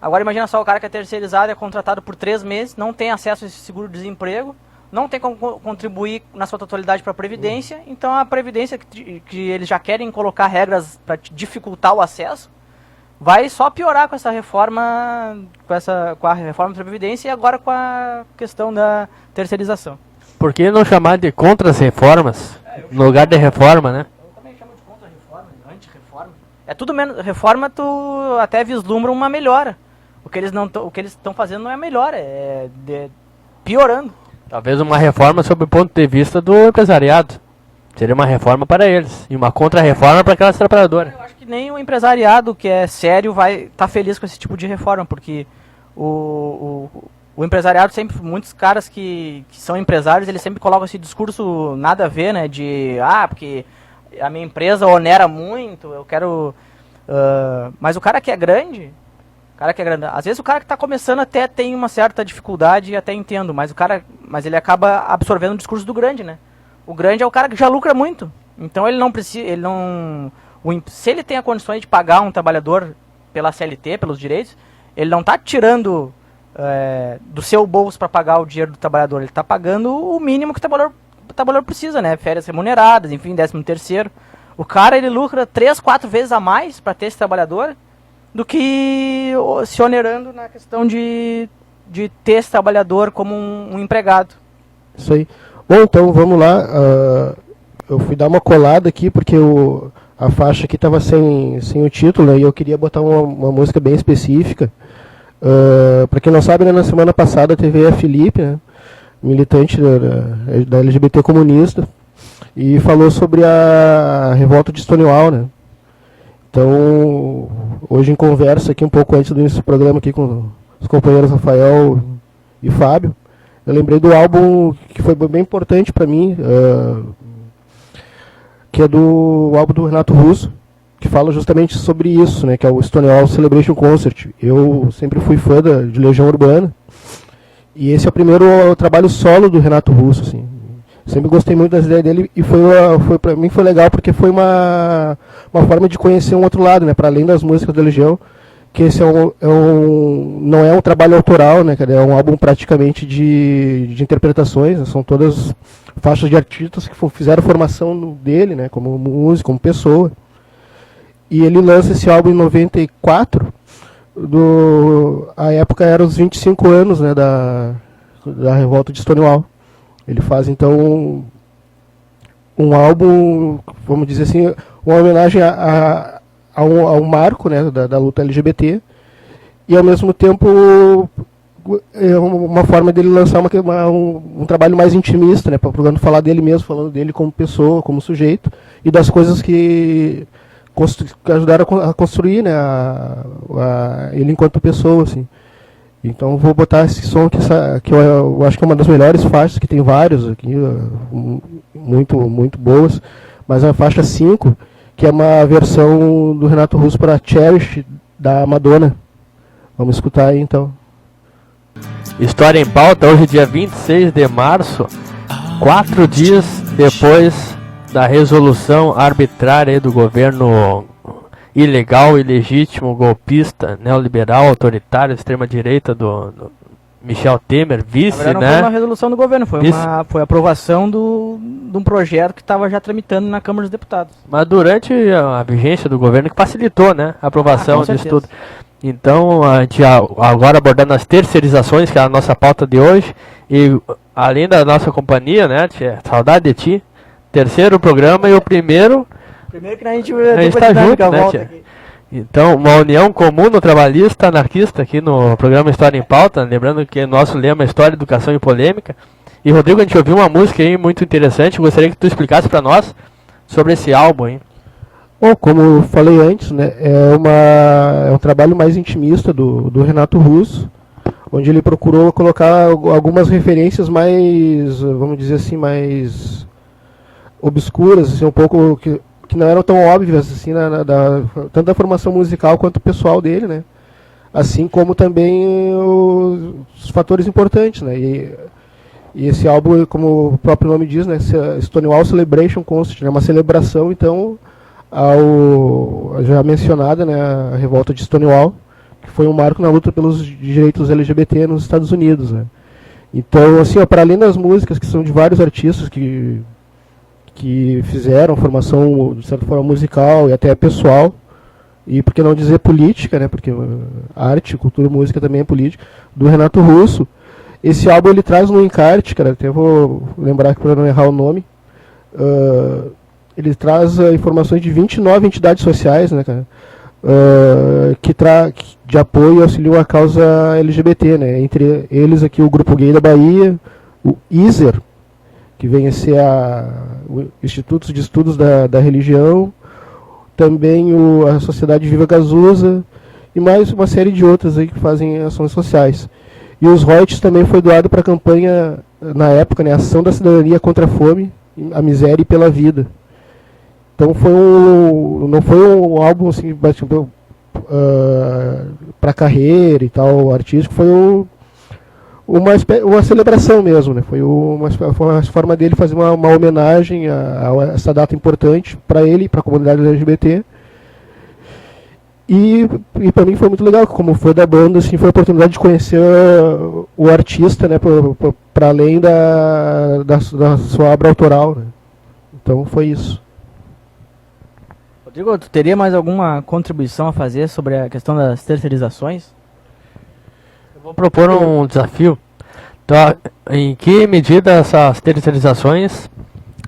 [SPEAKER 2] Agora imagina só, o cara que é terceirizado é contratado por 3 meses, não tem acesso a esse seguro-desemprego, não tem como contribuir na sua totalidade para a Previdência, então a Previdência, que eles já querem colocar regras para dificultar o acesso, vai só piorar com essa reforma, com a reforma da Previdência e agora com a questão da terceirização.
[SPEAKER 3] Por que não chamar de contra-reformas no lugar de reforma, né?
[SPEAKER 2] Eu também chamo de contra-reforma, anti-reforma. É tudo menos... Reforma, tu até vislumbra uma melhora. O que eles estão fazendo não é melhora, piorando.
[SPEAKER 3] Talvez uma reforma sob o ponto de vista do empresariado. Seria uma reforma para eles. E uma contra-reforma para aquelas trabalhadoras.
[SPEAKER 2] Eu acho que nem o empresariado que é sério vai estar feliz com esse tipo de reforma, porque o empresariado sempre, muitos caras que são empresários, eles sempre colocam esse discurso nada a ver, né? Porque a minha empresa onera muito, eu quero... mas o cara que é grande... Às vezes o cara que está começando até tem uma certa dificuldade, até entendo, mas ele acaba absorvendo o discurso do grande, né? O grande é o cara que já lucra muito. Então ele não precisa, se ele tem a condições de pagar um trabalhador pela CLT, pelos direitos, ele não está tirando do seu bolso para pagar o dinheiro do trabalhador, ele está pagando o mínimo que o trabalhador precisa, né? Férias remuneradas, enfim, 13º. O cara, ele lucra 3, 4 vezes a mais para ter esse trabalhador do que se onerando na questão de ter esse trabalhador como um empregado.
[SPEAKER 6] Isso aí. Bom, então vamos lá. Eu fui dar uma colada aqui porque a faixa aqui estava sem o título, né, e eu queria botar uma música bem específica. Para quem não sabe, né, na semana passada teve a Felipe, né, militante da LGBT comunista, e falou sobre a revolta de Stonewall, né? Então, hoje em conversa aqui, um pouco antes do início do programa aqui com os companheiros Rafael e Fábio, eu lembrei do álbum que foi bem importante para mim, que é do álbum do Renato Russo, que fala justamente sobre isso, né, que é o Stonewall Celebration Concert. Eu sempre fui fã de Legião Urbana, e esse é o primeiro trabalho solo do Renato Russo, assim. Sempre gostei muito das ideias dele e para mim foi legal porque foi uma forma de conhecer um outro lado, né, para além das músicas da Legião, que esse não é um trabalho autoral, né, é um álbum praticamente de interpretações, né, são todas faixas de artistas que fizeram a formação dele, né, como músico, como pessoa. E ele lança esse álbum em 94, a época era os 25 anos, né, da revolta de Stonewall. Ele faz, então, um álbum, vamos dizer assim, uma homenagem a um marco, né, da luta LGBT, e, ao mesmo tempo, é uma forma dele lançar um trabalho mais intimista, né, procurando falar dele mesmo, falando dele como pessoa, como sujeito, e das coisas que ajudaram a construir, né, ele enquanto pessoa, assim. Então vou botar esse som que eu acho que é uma das melhores faixas, que tem vários aqui, muito, muito boas, mas a faixa 5, que é uma versão do Renato Russo para Cherish, da Madonna. Vamos escutar aí, então.
[SPEAKER 3] História em Pauta, hoje dia 26 de março, 4 dias depois da resolução arbitrária aí do governo ilegal, ilegítimo, golpista, neoliberal, autoritário, extrema-direita do Michel Temer, vice,
[SPEAKER 2] Na verdade, não foi uma resolução do governo, foi a aprovação de um projeto que estava já tramitando na Câmara dos Deputados.
[SPEAKER 3] Mas durante a vigência do governo que facilitou, né, a aprovação disso tudo. Então, a gente agora abordando as terceirizações, que é a nossa pauta de hoje, e além da nossa companhia, né, tia, saudade de ti, terceiro programa e o primeiro...
[SPEAKER 2] Primeiro que a gente
[SPEAKER 3] está junto, né, tia? Então, uma união comum no trabalhista anarquista aqui no programa História em Pauta, lembrando que nosso lema é História, Educação e Polêmica. E Rodrigo, a gente ouviu uma música aí muito interessante, gostaria que tu explicasse para nós sobre esse álbum aí.
[SPEAKER 6] Bom, como eu falei antes, né, é um trabalho mais intimista do Renato Russo, onde ele procurou colocar algumas referências mais, vamos dizer assim, mais obscuras, assim, um pouco que não eram tão óbvias assim, tanto da formação musical quanto pessoal dele, né? Assim como também os fatores importantes, né? E esse álbum, como o próprio nome diz, né, Stonewall Celebration Concert, é uma celebração, então, ao já mencionada, né, a revolta de Stonewall, que foi um marco na luta pelos direitos LGBT nos Estados Unidos, né? Então, assim, para além das músicas, que são de vários artistas que fizeram formação, de certa forma, musical e até pessoal, e por que não dizer política, né, porque arte, cultura, música também é política, do Renato Russo. Esse álbum ele traz no encarte, cara, até vou lembrar aqui para não errar o nome, ele traz informações de 29 entidades sociais, né, cara, de apoio e auxiliam a causa LGBT, né, entre eles aqui o Grupo Gay da Bahia, o ISER, que vem a ser o Instituto de Estudos da Religião, também a Sociedade Viva Gazusa e mais uma série de outras aí que fazem ações sociais. E os royalties também foi doado para a campanha, na época, né, Ação da Cidadania contra a Fome, a Miséria e pela Vida. Então não foi um álbum assim, para carreira e tal, artístico, foi uma celebração mesmo, né? Foi uma forma dele fazer uma homenagem a essa data importante para ele e para a comunidade LGBT. E para mim foi muito legal, como foi da banda, assim, foi a oportunidade de conhecer o artista, né, para além da sua obra autoral, né? Então foi isso.
[SPEAKER 2] Rodrigo, tu teria mais alguma contribuição a fazer sobre a questão das terceirizações?
[SPEAKER 3] Eu vou propor um desafio. Então, em que medida essas terceirizações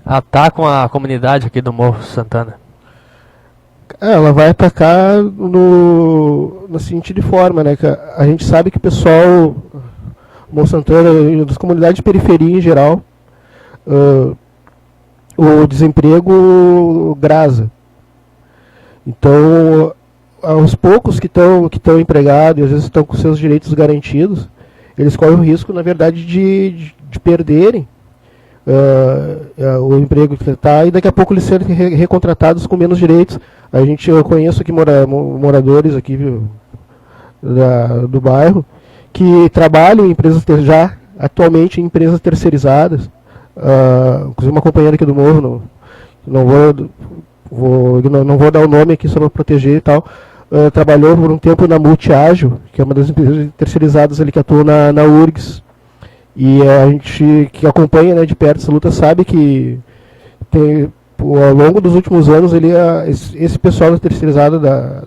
[SPEAKER 3] atacam a comunidade aqui do Morro Santana?
[SPEAKER 6] Ela vai atacar no seguinte de forma, né? Que a gente sabe que o pessoal, Morro Santana, das comunidades de periferia em geral, o desemprego grasa. Então, aos poucos que estão empregados e às vezes estão com seus direitos garantidos, eles correm o risco, na verdade, de perderem o emprego que está e daqui a pouco eles serem recontratados com menos direitos. Eu conheço aqui moradores aqui do bairro que trabalham em empresas atualmente em empresas terceirizadas. Inclusive uma companheira aqui do Morro, não vou dar o nome aqui só para proteger e tal. Trabalhou por um tempo na Multiágil, que é uma das empresas terceirizadas ali que atua na URGS. E a gente que acompanha, né, de perto essa luta sabe que ao longo dos últimos anos esse pessoal terceirizado da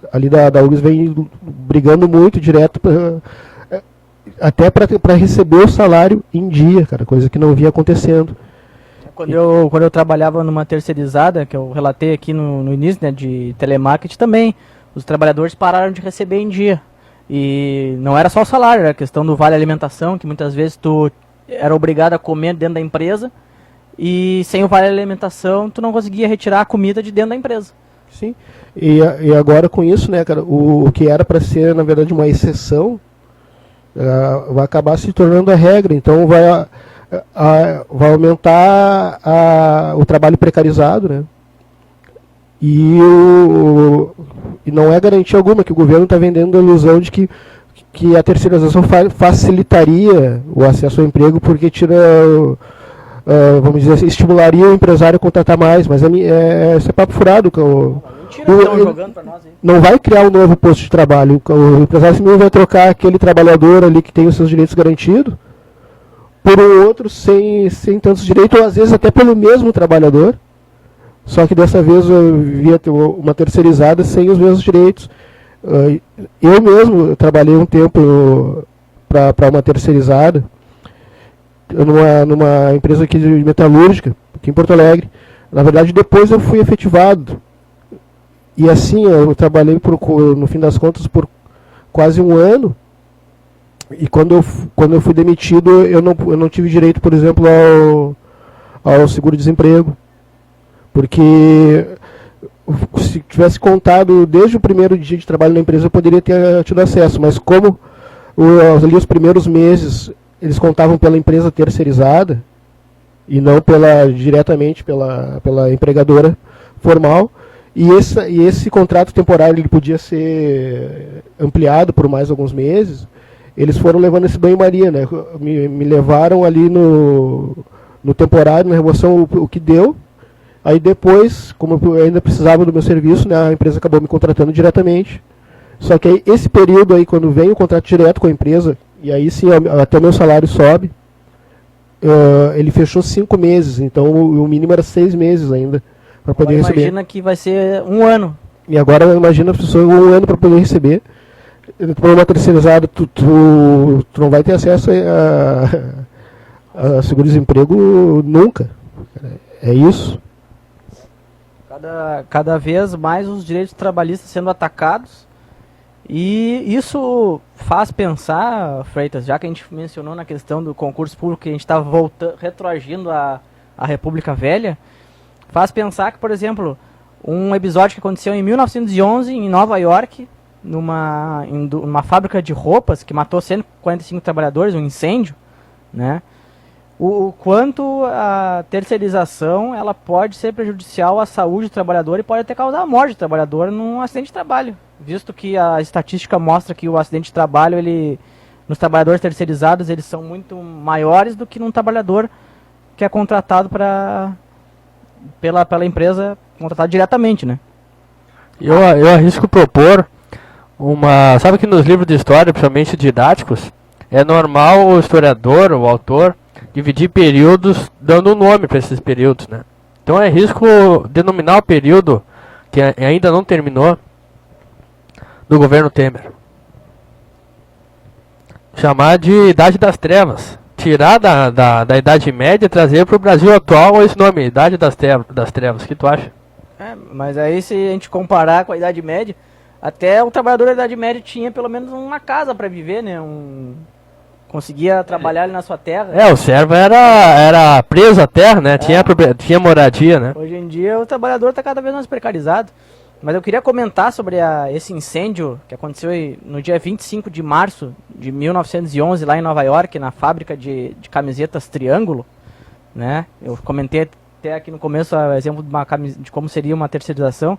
[SPEAKER 6] URGS vem brigando muito direto até para receber o salário em dia, cara, coisa que não vinha acontecendo.
[SPEAKER 2] Quando eu trabalhava numa terceirizada, que eu relatei aqui no início, né, de telemarketing também, os trabalhadores pararam de receber em dia. E não era só o salário, era a questão do vale alimentação, que muitas vezes tu era obrigado a comer dentro da empresa e sem o vale alimentação tu não conseguia retirar a comida de dentro da empresa.
[SPEAKER 6] Sim, e agora com isso, né, cara, o que era para ser, na verdade, uma exceção, vai acabar se tornando a regra. Então vai aumentar o trabalho precarizado, né? E não é garantia alguma que o governo está vendendo a ilusão de que a terceirização facilitaria o acesso ao emprego, porque vamos dizer assim, estimularia o empresário a contratar mais, mas isso é papo furado. Não vai criar um novo posto de trabalho. O empresário simplesmente vai trocar aquele trabalhador ali que tem os seus direitos garantidos por um outro sem tantos direitos, ou às vezes até pelo mesmo trabalhador, só que dessa vez eu via uma terceirizada sem os mesmos direitos. Eu mesmo trabalhei um tempo para uma terceirizada, numa empresa aqui de metalúrgica, aqui em Porto Alegre. Na verdade, depois eu fui efetivado. E assim, eu trabalhei, no fim das contas, por quase um ano. E quando eu fui demitido, eu não tive direito, por exemplo, ao seguro-desemprego. Porque se tivesse contado desde o primeiro dia de trabalho na empresa, eu poderia ter tido acesso. Mas como ali os primeiros meses eles contavam pela empresa terceirizada e não diretamente pela empregadora formal, e esse contrato temporário ele podia ser ampliado por mais alguns meses, eles foram levando esse banho-maria, né? Me levaram ali no temporário, na remoção, o que deu. Aí depois, como eu ainda precisava do meu serviço, né, a empresa acabou me contratando diretamente. Só que aí, esse período aí, quando vem o contrato direto com a empresa, e aí sim até o meu salário sobe, ele fechou 5 meses, então o mínimo era 6 meses ainda para poder receber.
[SPEAKER 2] Imagina que vai ser 1 ano.
[SPEAKER 6] E agora imagina a pessoa 1 ano para poder receber. Por uma terceirizada, tu não vai ter acesso a seguro-desemprego nunca. É isso.
[SPEAKER 2] Cada vez mais os direitos trabalhistas sendo atacados. E isso faz pensar, Freitas, já que a gente mencionou na questão do concurso público, que a gente está retroagindo a República Velha, faz pensar que, por exemplo, um episódio que aconteceu em 1911 em Nova York, numa fábrica de roupas, que matou 145 trabalhadores, um incêndio, né? O quanto a terceirização ela pode ser prejudicial à saúde do trabalhador e pode até causar a morte do trabalhador num acidente de trabalho, visto que a estatística mostra que o acidente de trabalho, nos trabalhadores terceirizados, eles são muito maiores do que num trabalhador que é contratado pela empresa, contratado diretamente, né?
[SPEAKER 3] Eu arrisco propor sabe que nos livros de história, principalmente didáticos, é normal o historiador, o autor, dividir períodos dando um nome para esses períodos, né? Então é risco denominar o período que ainda não terminou do governo Temer. Chamar de Idade das Trevas. Tirar da Idade Média e trazer para o Brasil atual esse nome, Idade das Trevas. O que tu acha?
[SPEAKER 2] Mas aí se a gente comparar com a Idade Média, até o trabalhador da Idade Média tinha pelo menos uma casa para viver, né? Conseguia trabalhar ali na sua terra.
[SPEAKER 3] O servo era preso à terra, né? Tinha moradia, né?
[SPEAKER 2] Hoje em dia o trabalhador está cada vez mais precarizado. Mas eu queria comentar sobre esse incêndio que aconteceu no dia 25 de março de 1911, lá em Nova York, na fábrica de camisetas Triângulo, né? Eu comentei até aqui no começo o exemplo de como seria uma terceirização.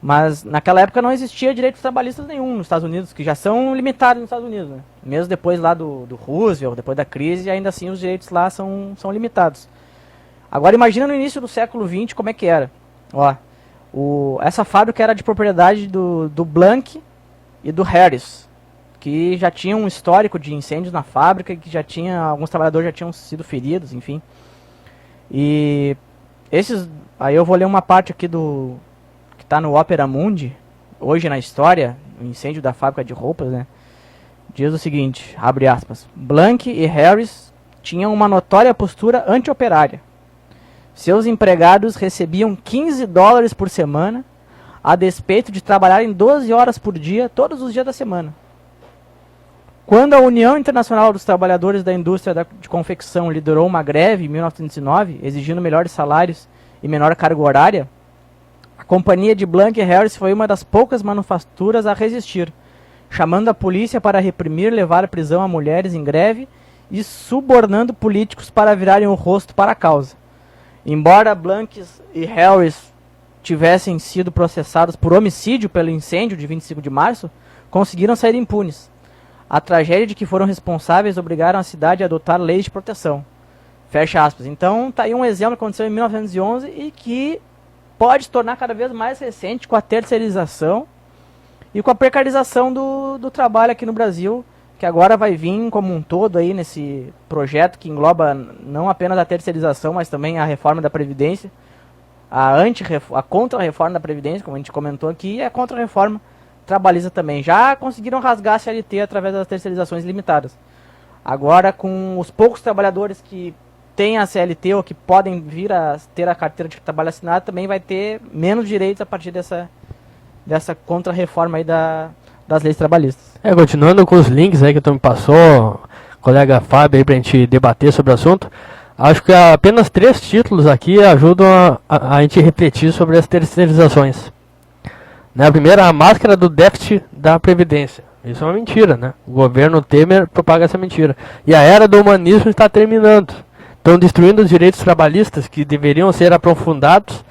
[SPEAKER 2] Mas naquela época não existia direitos trabalhistas nenhum nos Estados Unidos, que já são limitados nos Estados Unidos, né? Mesmo depois lá do Roosevelt, depois da crise, ainda assim os direitos lá são limitados. Agora imagina no início do século XX como é que era. Essa fábrica era de propriedade do Blank e do Harris, que já tinham um histórico de incêndios na fábrica, que alguns trabalhadores já tinham sido feridos, enfim. E aí eu vou ler uma parte aqui que está no Opera Mundi, hoje na história, o incêndio da fábrica de roupas, né? Diz o seguinte, abre aspas, Blank e Harris tinham uma notória postura anti-operária. Seus empregados recebiam $15 por semana, a despeito de trabalharem 12 horas por dia, todos os dias da semana. Quando a União Internacional dos Trabalhadores da Indústria de Confecção liderou uma greve em 1909, exigindo melhores salários e menor carga horária, a companhia de Blank e Harris foi uma das poucas manufaturas a resistir, chamando a polícia para reprimir, levar à prisão a mulheres em greve e subornando políticos para virarem o rosto para a causa. Embora Blank e Harris tivessem sido processados por homicídio pelo incêndio de 25 de março, conseguiram sair impunes. A tragédia de que foram responsáveis obrigaram a cidade a adotar leis de proteção. Fecha aspas. Então, tá aí um exemplo que aconteceu em 1911 e que pode se tornar cada vez mais recente com a terceirização e com a precarização do trabalho aqui no Brasil, que agora vai vir como um todo aí nesse projeto que engloba não apenas a terceirização, mas também a reforma da Previdência, a contra-reforma da Previdência, como a gente comentou aqui, e a contra-reforma trabalhista também. Já conseguiram rasgar a CLT através das terceirizações limitadas. Agora, com os poucos trabalhadores que têm a CLT ou que podem vir a ter a carteira de trabalho assinado, também vai ter menos direitos a partir dessa contra-reforma aí das leis trabalhistas.
[SPEAKER 3] Continuando com os links aí que tu me passou, colega Fábio, aí pra gente debater sobre o assunto, acho que apenas 3 títulos aqui ajudam a gente refletir sobre as terceirizações. A primeira, a máscara do déficit da Previdência. Isso é uma mentira, né? O governo Temer propaga essa mentira. E a era do humanismo está terminando. Estão destruindo os direitos trabalhistas que deveriam ser aprofundados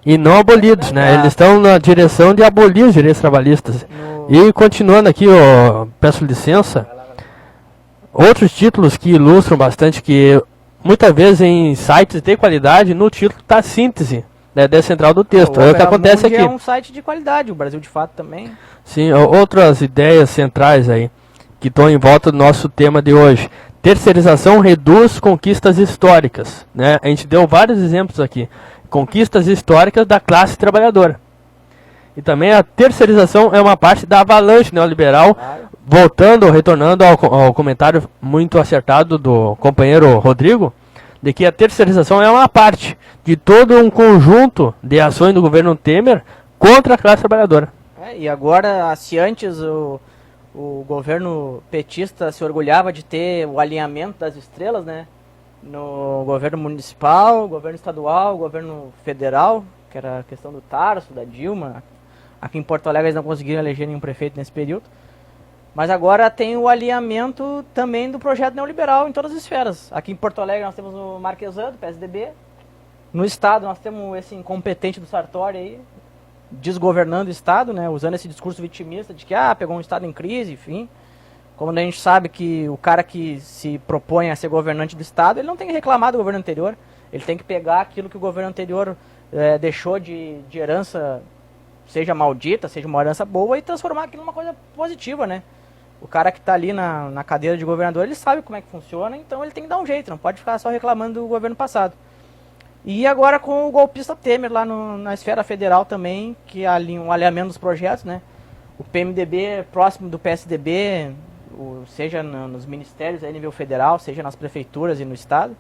[SPEAKER 3] e não abolidos, né? Eles estão na direção de abolir os direitos trabalhistas. E continuando aqui, peço licença, outros títulos que ilustram bastante, que muitas vezes em sites de qualidade, no título está a síntese, né, da central do texto. É o que acontece aqui.
[SPEAKER 2] É um site de qualidade, o Brasil de Fato também.
[SPEAKER 3] Sim, outras ideias centrais aí, que estão em volta do nosso tema de hoje. Terceirização reduz conquistas históricas, né? A gente deu vários exemplos aqui. Conquistas históricas da classe trabalhadora. E também a terceirização é uma parte da avalanche neoliberal, retornando ao comentário muito acertado do companheiro Rodrigo, de que a terceirização é uma parte de todo um conjunto de ações do governo Temer contra a classe trabalhadora.
[SPEAKER 2] E agora, se antes o governo petista se orgulhava de ter o alinhamento das estrelas, né? No governo municipal, governo estadual, governo federal, que era a questão do Tarso, da Dilma. Aqui em Porto Alegre eles não conseguiram eleger nenhum prefeito nesse período. Mas agora tem o alinhamento também do projeto neoliberal em todas as esferas. Aqui em Porto Alegre nós temos o Marquesan, do PSDB. No Estado nós temos esse incompetente do Sartori aí, desgovernando o Estado, né, usando esse discurso vitimista de que pegou um Estado em crise, enfim. Como a gente sabe que o cara que se propõe a ser governante do Estado, ele não tem que reclamar do governo anterior. Ele tem que pegar aquilo que o governo anterior deixou de herança, seja maldita, seja uma herança boa, e transformar aquilo numa coisa positiva, né? O cara que está ali na cadeira de governador, ele sabe como é que funciona, então ele tem que dar um jeito, não pode ficar só reclamando do governo passado. E agora com o golpista Temer lá na esfera federal também, que há um alinhamento dos projetos, né? O PMDB próximo do PSDB, seja nos ministérios a nível federal, seja nas prefeituras e no estado.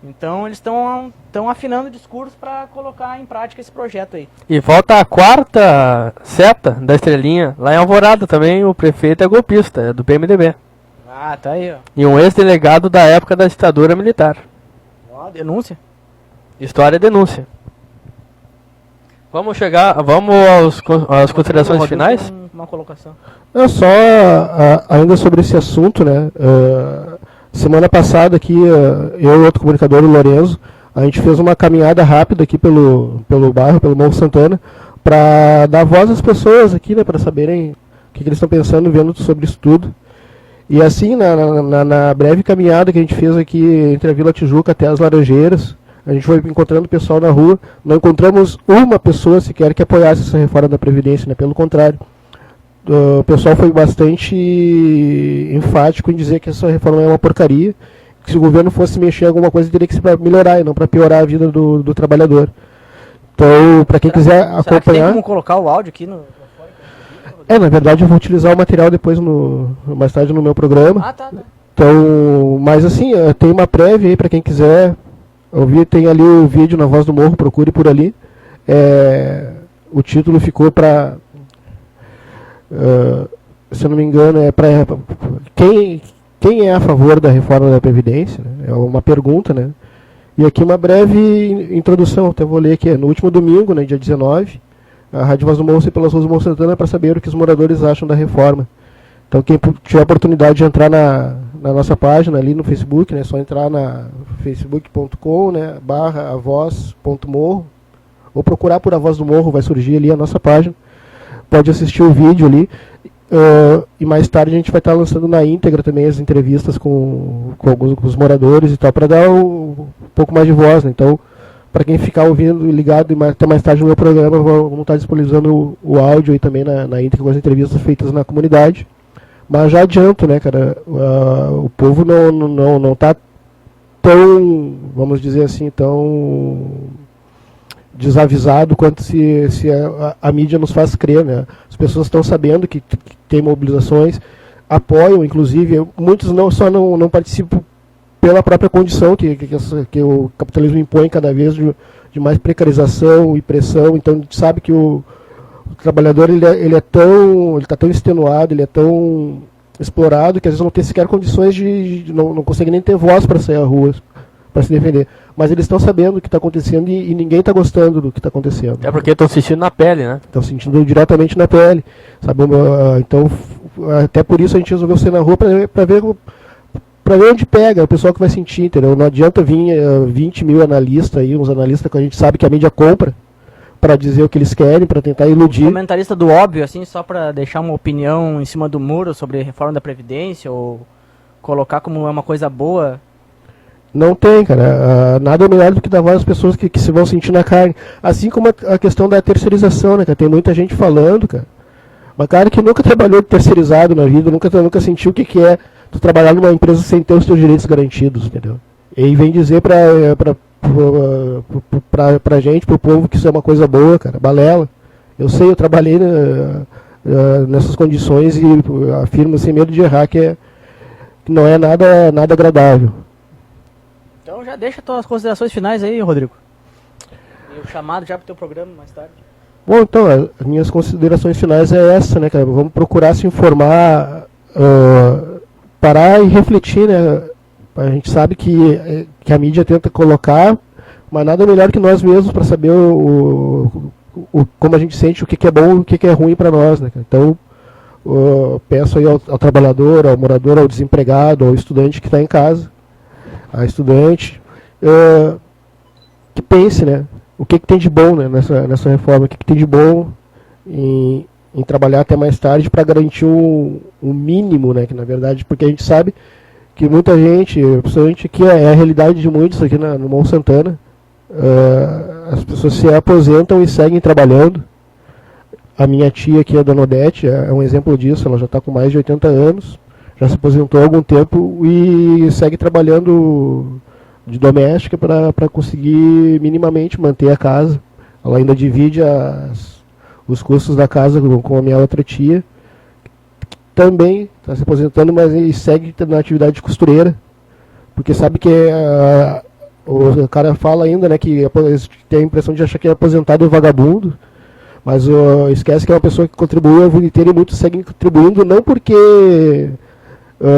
[SPEAKER 2] Então eles estão afinando o discurso para colocar em prática esse projeto aí.
[SPEAKER 3] E falta a 4ª seta da estrelinha, lá em Alvorada também, o prefeito é golpista, é do PMDB.
[SPEAKER 2] Tá aí, ó.
[SPEAKER 3] E um ex-delegado da época da ditadura militar.
[SPEAKER 2] Denúncia.
[SPEAKER 3] História denúncia. Vamos às considerações finais?
[SPEAKER 2] Uma colocação.
[SPEAKER 6] Só ainda sobre esse assunto, né? Semana passada aqui, eu e outro comunicador, o Lorenzo, a gente fez uma caminhada rápida aqui pelo bairro, pelo Morro Santana, para dar voz às pessoas aqui, né, para saberem o que eles estão pensando, vendo sobre isso tudo. E assim, na breve caminhada que a gente fez aqui entre a Vila Tijuca até as Laranjeiras, a gente foi encontrando o pessoal na rua, não encontramos uma pessoa sequer que apoiasse essa reforma da Previdência, né, pelo contrário. O pessoal foi bastante enfático em dizer que essa reforma é uma porcaria, que se o governo fosse mexer em alguma coisa teria que ser para melhorar e não para piorar a vida do trabalhador. Então, para quem quiser acompanhar... Será que tem
[SPEAKER 2] como colocar o áudio aqui no...
[SPEAKER 6] na verdade eu vou utilizar o material depois, mais tarde no meu programa.
[SPEAKER 2] Tá.
[SPEAKER 6] Então, mas assim, tem uma prévia aí para quem quiser ouvir, tem ali o vídeo na Voz do Morro, procure por ali. O título ficou para... se eu não me engano, é para quem é a favor da reforma da Previdência, né? É uma pergunta, né? E aqui uma breve introdução, até vou ler aqui. No último domingo, né, dia 19, a Rádio Voz do Morro saiu pelas ruas do Morro Santana para saber o que os moradores acham da reforma. Então quem tiver a oportunidade de entrar na nossa página ali no Facebook, né, é só entrar na facebook.com, né, /avoz.morro, ou procurar por A Voz do Morro, vai surgir ali a nossa página. Pode assistir o vídeo ali. E mais tarde a gente vai estar lançando na íntegra também as entrevistas com alguns com os moradores e tal, para dar um pouco mais de voz, né? Então, para quem ficar ouvindo e ligado e até mais tarde no meu programa, vamos estar disponibilizando o áudio aí também na íntegra com as entrevistas feitas na comunidade. Mas já adianto, né, cara, o povo não está tão, vamos dizer assim, tão desavisado quanto se a mídia nos faz crer, né? As pessoas estão sabendo que tem mobilizações, apoiam, inclusive, muitos não participam pela própria condição que o capitalismo impõe cada vez de mais precarização e pressão. Então a gente sabe que o trabalhador ele está tão extenuado, ele é tão explorado que às vezes não tem sequer condições não consegue nem ter voz para sair à rua, para se defender. Mas eles estão sabendo o que está acontecendo e ninguém está gostando do que está acontecendo.
[SPEAKER 3] É porque estão sentindo na pele, né?
[SPEAKER 6] Estão sentindo diretamente na pele, sabe? Então, até por isso a gente resolveu sair na rua para ver onde pega, o pessoal que vai sentir, entendeu? Não adianta vir 20 mil analistas aí, uns analistas que a gente sabe que a mídia compra, para dizer o que eles querem, para tentar iludir.
[SPEAKER 2] Comentarista do óbvio, assim, só para deixar uma opinião em cima do muro sobre a reforma da Previdência, ou colocar como uma coisa boa.
[SPEAKER 6] Não tem, cara. Nada melhor do que dar voz às pessoas que se vão sentir na carne. Assim como a questão da terceirização, né, cara? Tem muita gente falando, cara. Mas cara que nunca trabalhou terceirizado na vida, nunca sentiu o que é tu trabalhar numa empresa sem ter os teus direitos garantidos, entendeu? E aí vem dizer pra gente, pro povo, que isso é uma coisa boa, cara. Balela. Eu sei, eu trabalhei nessas condições e afirmo sem medo de errar que não é nada agradável.
[SPEAKER 2] Então já deixa as tuas considerações finais aí, Rodrigo. E o chamado já pro teu programa mais tarde.
[SPEAKER 6] Bom, então, as minhas considerações finais é essa, né, cara? Vamos procurar se informar, parar e refletir, né? A gente sabe que a mídia tenta colocar, mas nada melhor que nós mesmos para saber como a gente sente, o que é bom e o que é ruim para nós, né? Então, peço aí ao trabalhador, ao morador, ao desempregado, ao estudante que está em casa, a estudante, que pense, né? O que tem de bom, né, nessa reforma, o que tem de bom em trabalhar até mais tarde para garantir um mínimo, né? Que na verdade, porque a gente sabe que muita gente, principalmente aqui é a realidade de muitos aqui no Morro Santana, as pessoas se aposentam e seguem trabalhando. A minha tia aqui, a Dona Odete, é um exemplo disso. Ela já está com mais de 80 anos, já se aposentou há algum tempo e segue trabalhando de doméstica para conseguir minimamente manter a casa. Ela ainda divide os custos da casa com a minha outra tia, que também está se aposentando, mas segue na atividade de costureira, porque sabe que o cara fala ainda, né, que tem a impressão de achar que é aposentado e vagabundo, mas esquece que é uma pessoa que contribuiu a vida inteira e muitos seguem contribuindo, não porque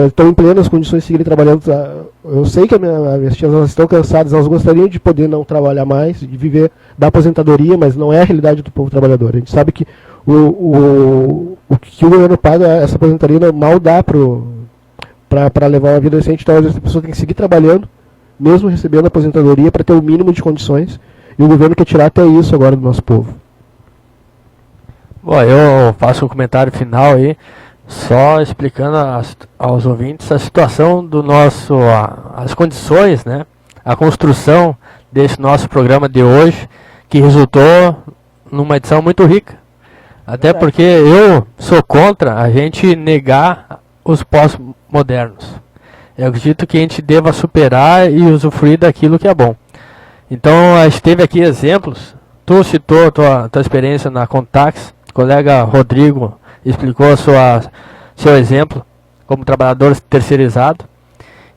[SPEAKER 6] estão em plenas condições de seguirem trabalhando. Eu sei que as minhas tias estão cansadas, elas gostariam de poder não trabalhar mais, de viver da aposentadoria, mas não é a realidade do povo trabalhador. A gente sabe que o que o governo paga, essa aposentadoria mal dá para levar uma vida decente, então às vezes a pessoa tem que seguir trabalhando, mesmo recebendo a aposentadoria, para ter o mínimo de condições, e o governo quer tirar até isso agora do nosso povo.
[SPEAKER 3] Bom, eu faço um comentário final aí, só explicando aos ouvintes a situação do as condições, né, a construção desse nosso programa de hoje, que resultou numa edição muito rica. Até porque eu sou contra a gente negar os pós-modernos. Eu acredito que a gente deva superar e usufruir daquilo que é bom. Então, a gente teve aqui exemplos. Tu citou tua experiência na Contax, o colega Rodrigo explicou seu exemplo como trabalhador terceirizado.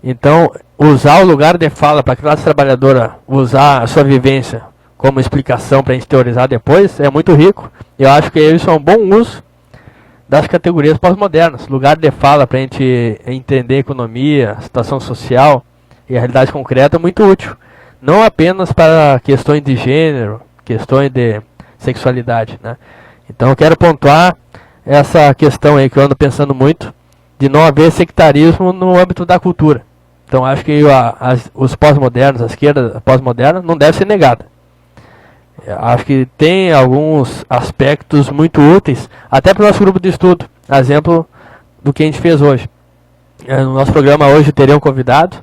[SPEAKER 3] Então, usar o lugar de fala para a classe trabalhadora usar a sua vivência como explicação para a gente teorizar depois é muito rico. Eu acho que isso é um bom uso das categorias pós-modernas. Lugar de fala para a gente entender a economia, a situação social e a realidade concreta é muito útil. Não apenas para questões de gênero, questões de sexualidade, né? Então eu quero pontuar essa questão aí que eu ando pensando muito, de não haver sectarismo no âmbito da cultura. Então acho que os pós-modernos, a esquerda pós-moderna, não deve ser negada. acho que tem alguns aspectos muito úteis, até para o nosso grupo de estudo. Exemplo do que a gente fez hoje. No nosso programa hoje teria um convidado,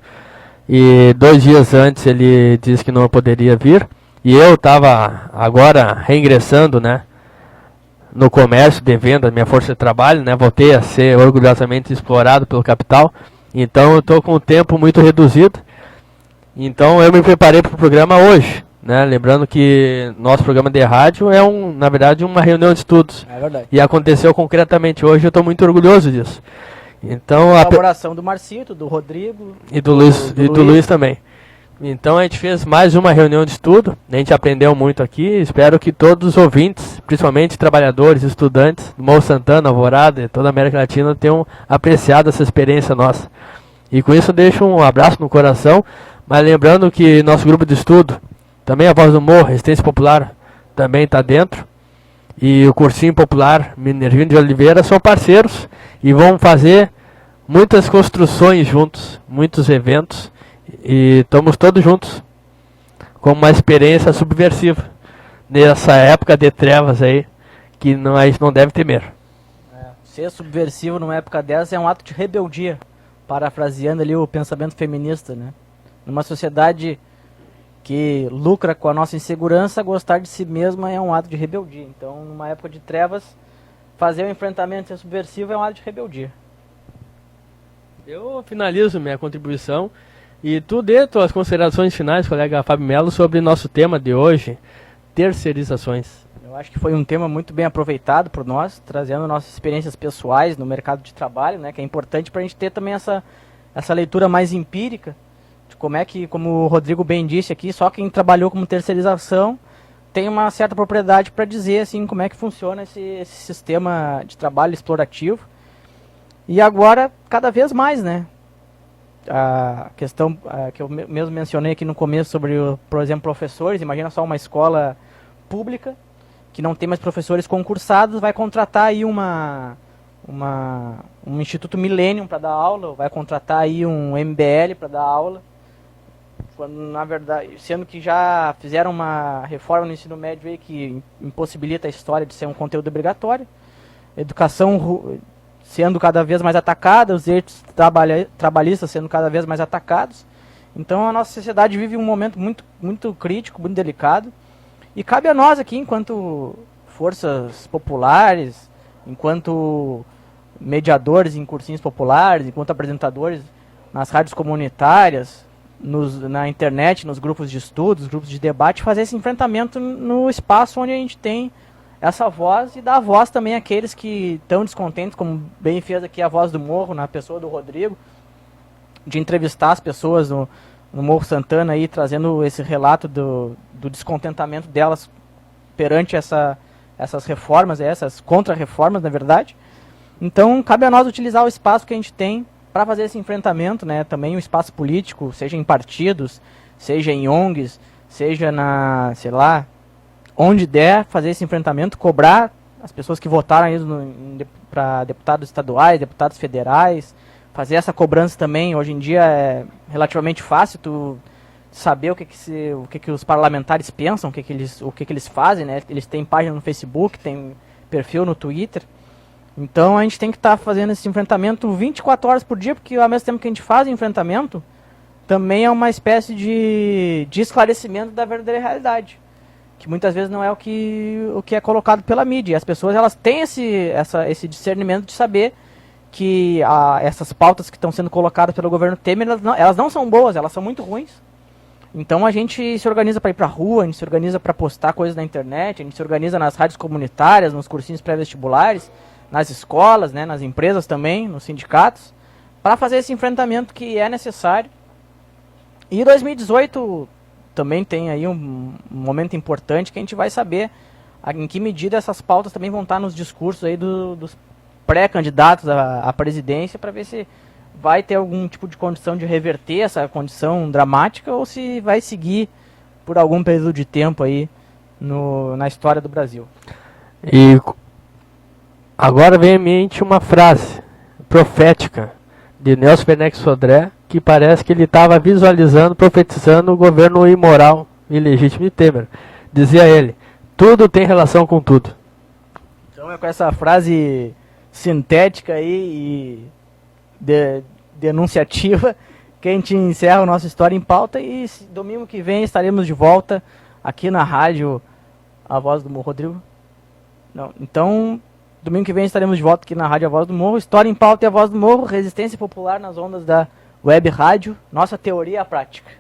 [SPEAKER 3] e 2 dias antes ele disse que não poderia vir, e eu estava agora reingressando, né, no comércio de venda, minha força de trabalho, né, voltei a ser orgulhosamente explorado pelo capital, então eu estou com o tempo muito reduzido, então eu me preparei para o programa hoje, né, lembrando que nosso programa de rádio é na verdade uma reunião de estudos,
[SPEAKER 2] É verdade.
[SPEAKER 3] e aconteceu concretamente hoje, eu estou muito orgulhoso disso. Então,
[SPEAKER 2] A colaboração do Marcito, do Rodrigo
[SPEAKER 3] e do Luiz também. Então a gente fez mais uma reunião de estudo, a gente aprendeu muito aqui, espero que todos os ouvintes, principalmente trabalhadores, estudantes do Morro Santana, Alvorada e toda a América Latina tenham apreciado essa experiência nossa. E com isso eu deixo um abraço no coração, mas lembrando que nosso grupo de estudo, também a Voz do Morro, Resistência Popular, também está dentro, e o Cursinho Popular Minervino de Oliveira são parceiros e vão fazer muitas construções juntos, muitos eventos, e estamos todos juntos com uma experiência subversiva nessa época de trevas aí, que a gente não deve temer.
[SPEAKER 2] Ser subversivo numa época dessa é um ato de rebeldia, parafraseando ali o pensamento feminista, né? Numa sociedade que lucra com a nossa insegurança, gostar de si mesma é um ato de rebeldia. Então, numa época de trevas, fazer um enfrentamento ser subversivo é um ato de rebeldia.
[SPEAKER 3] Eu finalizo minha contribuição e tu dê tuas considerações finais, colega Fábio Melo, sobre nosso tema de hoje, terceirizações.
[SPEAKER 2] Eu acho que foi um tema muito bem aproveitado por nós, trazendo nossas experiências pessoais no mercado de trabalho, né, que é importante para a gente ter também essa leitura mais empírica, de como é que, como o Rodrigo bem disse aqui, só quem trabalhou como terceirização tem uma certa propriedade para dizer assim, como é que funciona esse sistema de trabalho explorativo. E agora, cada vez mais, né? A questão que eu mesmo mencionei aqui no começo sobre, por exemplo, professores. Imagina só uma escola pública que não tem mais professores concursados, vai contratar aí um Instituto Millennium para dar aula, vai contratar aí um MBL para dar aula. Quando, na verdade, sendo que já fizeram uma reforma no ensino médio aí que impossibilita a história de ser um conteúdo obrigatório. Educação sendo cada vez mais atacada, os direitos trabalhistas sendo cada vez mais atacados. Então a nossa sociedade vive um momento muito, muito crítico, muito delicado. E cabe a nós aqui, enquanto forças populares, enquanto mediadores em cursinhos populares, enquanto apresentadores nas rádios comunitárias, na internet, nos grupos de estudos, grupos de debate, fazer esse enfrentamento no espaço onde a gente tem essa voz e dar voz também àqueles que estão descontentes, como bem fez aqui a Voz do Morro, na pessoa do Rodrigo, de entrevistar as pessoas no Morro Santana, aí, trazendo esse relato do descontentamento delas perante essas reformas, essas contra-reformas, na verdade. Então, cabe a nós utilizar o espaço que a gente tem para fazer esse enfrentamento, né? Também o espaço político, seja em partidos, seja em ONGs, seja sei lá, onde der, fazer esse enfrentamento, cobrar as pessoas que votaram para deputados estaduais, deputados federais, fazer essa cobrança também. Hoje em dia é relativamente fácil tu saber o que os parlamentares pensam, o que eles fazem, né? Eles têm página no Facebook, têm perfil no Twitter. Então a gente tem que estar fazendo esse enfrentamento 24 horas por dia, porque ao mesmo tempo que a gente faz o enfrentamento, também é uma espécie de esclarecimento da verdadeira realidade, que muitas vezes não é o que é colocado pela mídia. E as pessoas, elas têm esse discernimento de saber que essas pautas que estão sendo colocadas pelo governo Temer, elas não são boas, elas são muito ruins. Então a gente se organiza para ir para a rua, a gente se organiza para postar coisas na internet, a gente se organiza nas rádios comunitárias, nos cursinhos pré-vestibulares, nas escolas, né, nas empresas também, nos sindicatos, para fazer esse enfrentamento que é necessário. E 2018 também tem aí um momento importante que a gente vai saber em que medida essas pautas também vão estar nos discursos aí dos pré-candidatos à presidência, para ver se vai ter algum tipo de condição de reverter essa condição dramática ou se vai seguir por algum período de tempo aí na história do Brasil.
[SPEAKER 3] E agora vem à mente uma frase profética de Nelson Werneck Sodré, que parece que ele estava visualizando, profetizando o governo imoral e ilegítimo de Temer. dizia ele, tudo tem relação com tudo.
[SPEAKER 2] Então é com essa frase sintética aí e denunciativa que a gente encerra o nosso História em Pauta e domingo que vem estaremos de volta aqui na rádio A Voz do Morro. Rodrigo? Não. Então, domingo que vem estaremos de volta aqui na rádio A Voz do Morro. História em Pauta e A Voz do Morro, resistência popular nas ondas da web rádio, nossa teoria à prática.